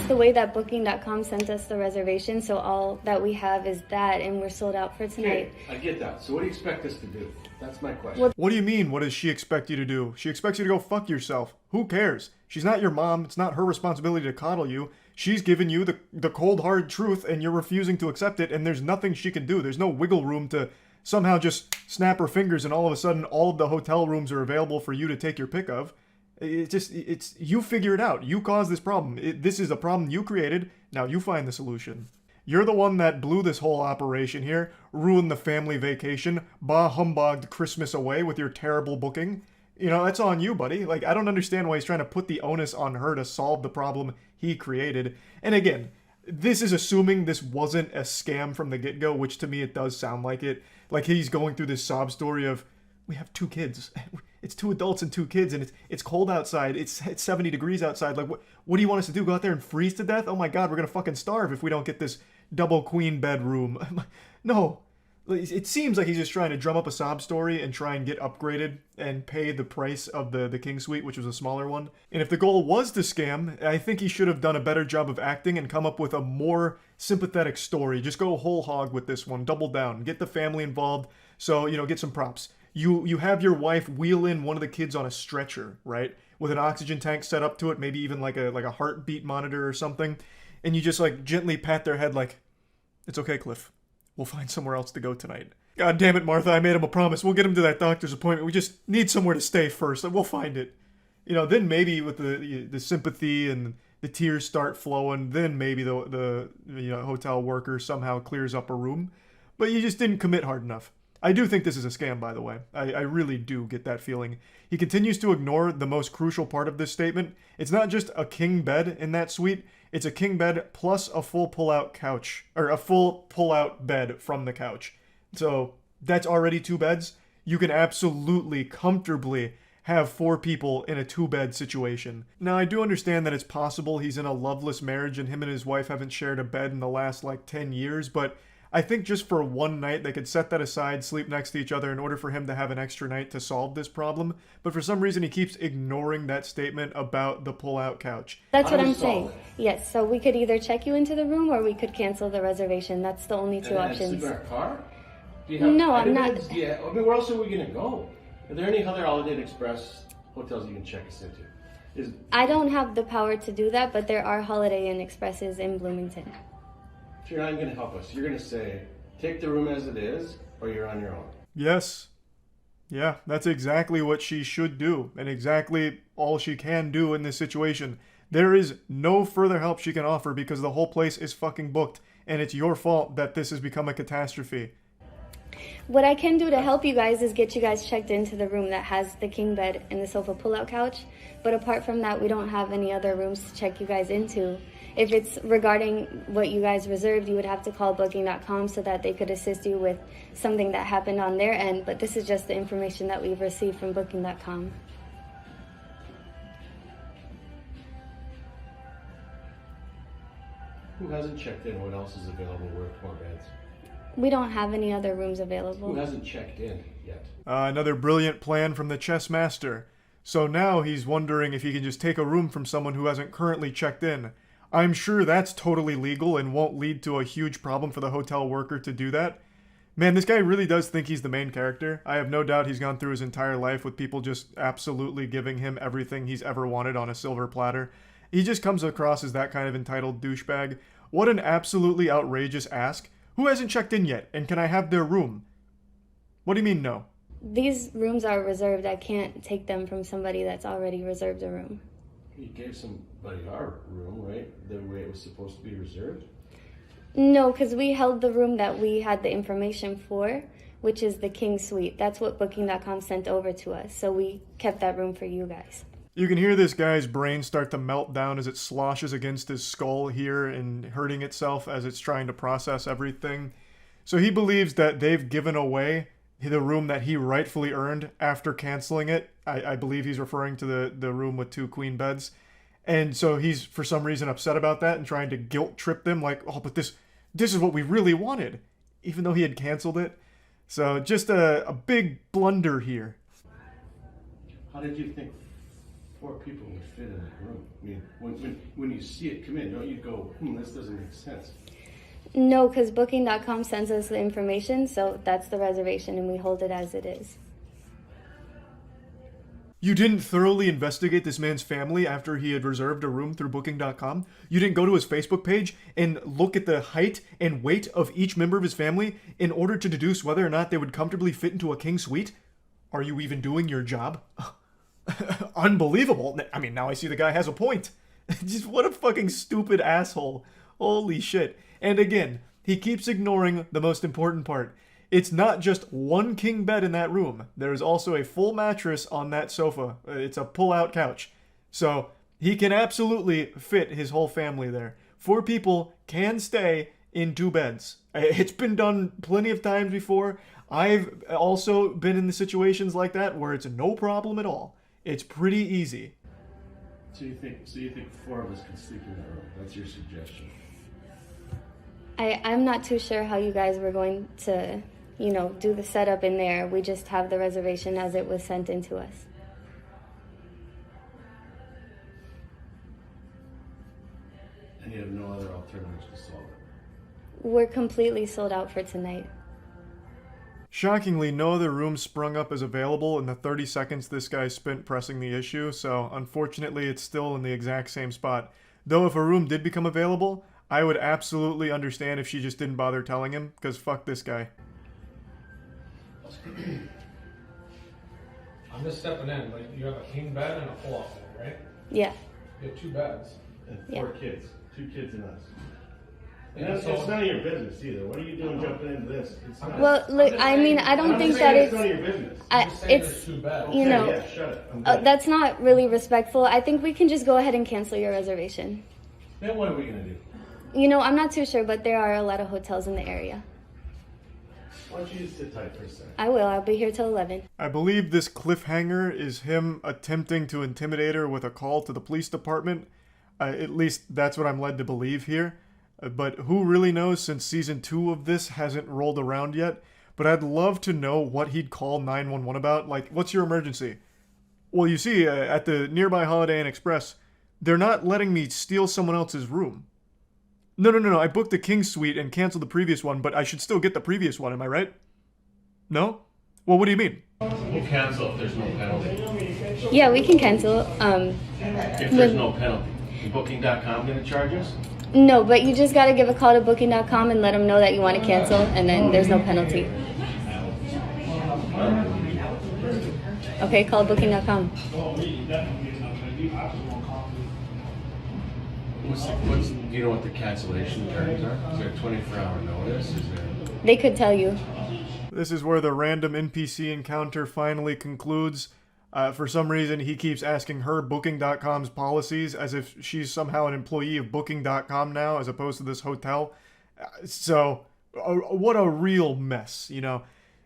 the way that Booking.com sent us the reservation, so all that we have is that, and we're sold out for tonight. Okay, I get that. So what do you expect us to do? That's my question. What do you mean, what does she expect you to do? She expects you to go fuck yourself. Who cares? She's not your mom. It's not her responsibility to coddle you. She's given you the cold hard truth, and you're refusing to accept it, and there's nothing she can do. There's no wiggle room to somehow just snap her fingers and all of a sudden all of the hotel rooms are available for you to take your pick of. It's you figure it out. You caused this problem. This is a problem you created. Now you find the solution. You're the one that blew this whole operation here, ruined the family vacation, bah humbugged Christmas away with your terrible booking. You know, that's on you, buddy. Like, I don't understand why he's trying to put the onus on her to solve the problem he created. And again, this is assuming this wasn't a scam from the get-go, which to me it does sound like it. Like he's going through this sob story of, we have 2 kids. It's 2 adults and 2 kids, and it's cold outside. It's 70 degrees outside. Like, what do you want us to do? Go out there and freeze to death? Oh my God, we're gonna fucking starve if we don't get this double queen bedroom. No. It seems like he's just trying to drum up a sob story and try and get upgraded and pay the price of the king suite, which was a smaller one. And if the goal was to scam, I think he should have done a better job of acting and come up with a more sympathetic story. Just go whole hog with this one. Double down. Get the family involved. So, you know, get some props. You have your wife wheel in one of the kids on a stretcher, right? With an oxygen tank set up to it, maybe even like a heartbeat monitor or something. And you just like gently pat their head like, it's okay, Cliff. We'll find somewhere else to go tonight. God damn it, Martha, I made him a promise. We'll get him to that doctor's appointment. We just need somewhere to stay first. We'll find it. You know, then maybe with the sympathy and the tears start flowing, then maybe the hotel worker somehow clears up a room. But you just didn't commit hard enough. I do think this is a scam, by the way. I really do get that feeling. He continues to ignore the most crucial part of this statement. It's not just a king bed in that suite. It's a king bed plus a full pull-out couch, or a full pull-out bed from the couch. So that's already 2 beds. You can absolutely, comfortably have 4 people in a 2-bed situation. Now, I do understand that it's possible he's in a loveless marriage and him and his wife haven't shared a bed in the last, 10 years, but I think just for one night, they could set that aside, sleep next to each other in order for him to have an extra night to solve this problem. But for some reason, he keeps ignoring that statement about the pull-out couch. That's what I'm saying. Yes, so we could either check you into the room or we could cancel the reservation. That's the only 2 options. Sleep in our car? No, I'm not. Yeah, I mean, where else are we going to go? Are there any other Holiday Inn Express hotels you can check us into? I don't have the power to do that, but there are Holiday Inn Expresses in Bloomington. So you're not going to help us. You're going to say, take the room as it is, or you're on your own. Yes. Yeah, that's exactly what she should do, and exactly all she can do in this situation. There is no further help she can offer because the whole place is fucking booked, and it's your fault that this has become a catastrophe. What I can do to help you guys is get you guys checked into the room that has the king bed and the sofa pull-out couch. But apart from that, we don't have any other rooms to check you guys into. If it's regarding what you guys reserved, you would have to call booking.com so that they could assist you with something that happened on their end. But this is just the information that we've received from booking.com. Who hasn't checked in? What else is available worth 4 beds? We don't have any other rooms available. Who hasn't checked in yet? Another brilliant plan from the chess master. So now he's wondering if he can just take a room from someone who hasn't currently checked in. I'm sure that's totally legal and won't lead to a huge problem for the hotel worker to do that. Man, this guy really does think he's the main character. I have no doubt he's gone through his entire life with people just absolutely giving him everything he's ever wanted on a silver platter. He just comes across as that kind of entitled douchebag. What an absolutely outrageous ask. Who hasn't checked in yet, and can I have their room? What do you mean, no? These rooms are reserved. I can't take them from somebody that's already reserved a room. You gave somebody our room, right? The way it was supposed to be reserved? No, because we held the room that we had the information for, which is the king suite. That's what booking.com sent over to us, so we kept that room for you guys. You can hear this guy's brain start to melt down as it sloshes against his skull here and hurting itself as it's trying to process everything. So he believes that they've given away the room that he rightfully earned after canceling it. I believe he's referring to the room with 2 queen beds. And so he's, for some reason, upset about that and trying to guilt trip them like, oh, but this is what we really wanted, even though he had canceled it. So just a big blunder here. How did you think 4 people would fit in that room? I mean, when you see it come in, don't you go, this doesn't make sense? No, because booking.com sends us the information, so that's the reservation, and we hold it as it is. You didn't thoroughly investigate this man's family after he had reserved a room through booking.com? You didn't go to his Facebook page and look at the height and weight of each member of his family in order to deduce whether or not they would comfortably fit into a king suite? Are you even doing your job? Unbelievable. I mean, now I see the guy has a point. Just what a fucking stupid asshole. Holy shit. And again, he keeps ignoring the most important part. It's not just one king bed in that room. There is also a full mattress on that sofa. It's a pull-out couch. So he can absolutely fit his whole family there. 4 people can stay in 2 beds. It's been done plenty of times before. I've also been in the situations like that where it's no problem at all. It's pretty easy. So you think 4 of us can sleep in that room? That's your suggestion? I'm not too sure how you guys were going to, do the setup in there. We just have the reservation as it was sent in to us. And you have no other alternatives to solve it? We're completely sold out for tonight. Shockingly, no other room sprung up as available in the 30 seconds this guy spent pressing the issue, so unfortunately it's still in the exact same spot. Though if a room did become available, I would absolutely understand if she just didn't bother telling him, because fuck this guy. I'm just stepping in, but you have a king bed and a pull-out bed, right? Yeah. You have 2 beds. And 4 kids. 2 kids and us. And Yeah, it's none of your business either. What are you doing jumping into this? It's not, Well, look, I mean, I don't think that it's none of your business. it's, Yeah, shut it. that's not really respectful. I think we can just go ahead and cancel your reservation. Then what are we going to do? I'm not too sure, but there are a lot of hotels in the area. Why don't you just sit tight for a second? I will. I'll be here till 11. I believe this cliffhanger is him attempting to intimidate her with a call to the police department. At least that's what I'm led to believe here. But who really knows, since season 2 of this hasn't rolled around yet. But I'd love to know what he'd call 911 about. Like, what's your emergency? Well, you see, at the nearby Holiday Inn Express, they're not letting me steal someone else's room. No. I booked the king suite and canceled the previous one, but I should still get the previous one, am I right? No? Well, what do you mean? We'll cancel if there's no penalty. Yeah, we can cancel. If there's no penalty. Booking.com going to charge us? No, but you just got to give a call to booking.com and let them know that you want to cancel, and then there's no penalty. Okay, call booking.com. Do you know what the cancellation terms are? Is there a 24-hour notice? They could tell you. This is where the random NPC encounter finally concludes. For some reason, he keeps asking her Booking.com's policies as if she's somehow an employee of Booking.com now, as opposed to this hotel. So, what a real mess,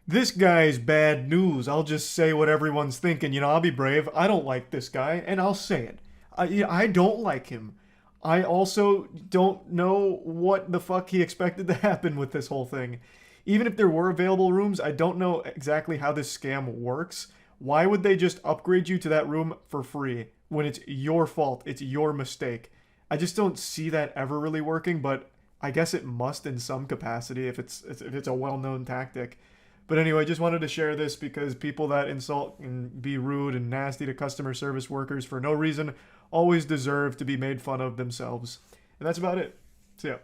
This guy's bad news. I'll just say what everyone's thinking. I'll be brave. I don't like this guy, and I'll say it. I don't like him. I also don't know what the fuck he expected to happen with this whole thing. Even if there were available rooms, I don't know exactly how this scam works. Why would they just upgrade you to that room for free when it's your fault? It's your mistake. I just don't see that ever really working, but I guess it must in some capacity if it's a well-known tactic. But anyway, just wanted to share this because people that insult and be rude and nasty to customer service workers for no reason always deserve to be made fun of themselves. And that's about it. See ya.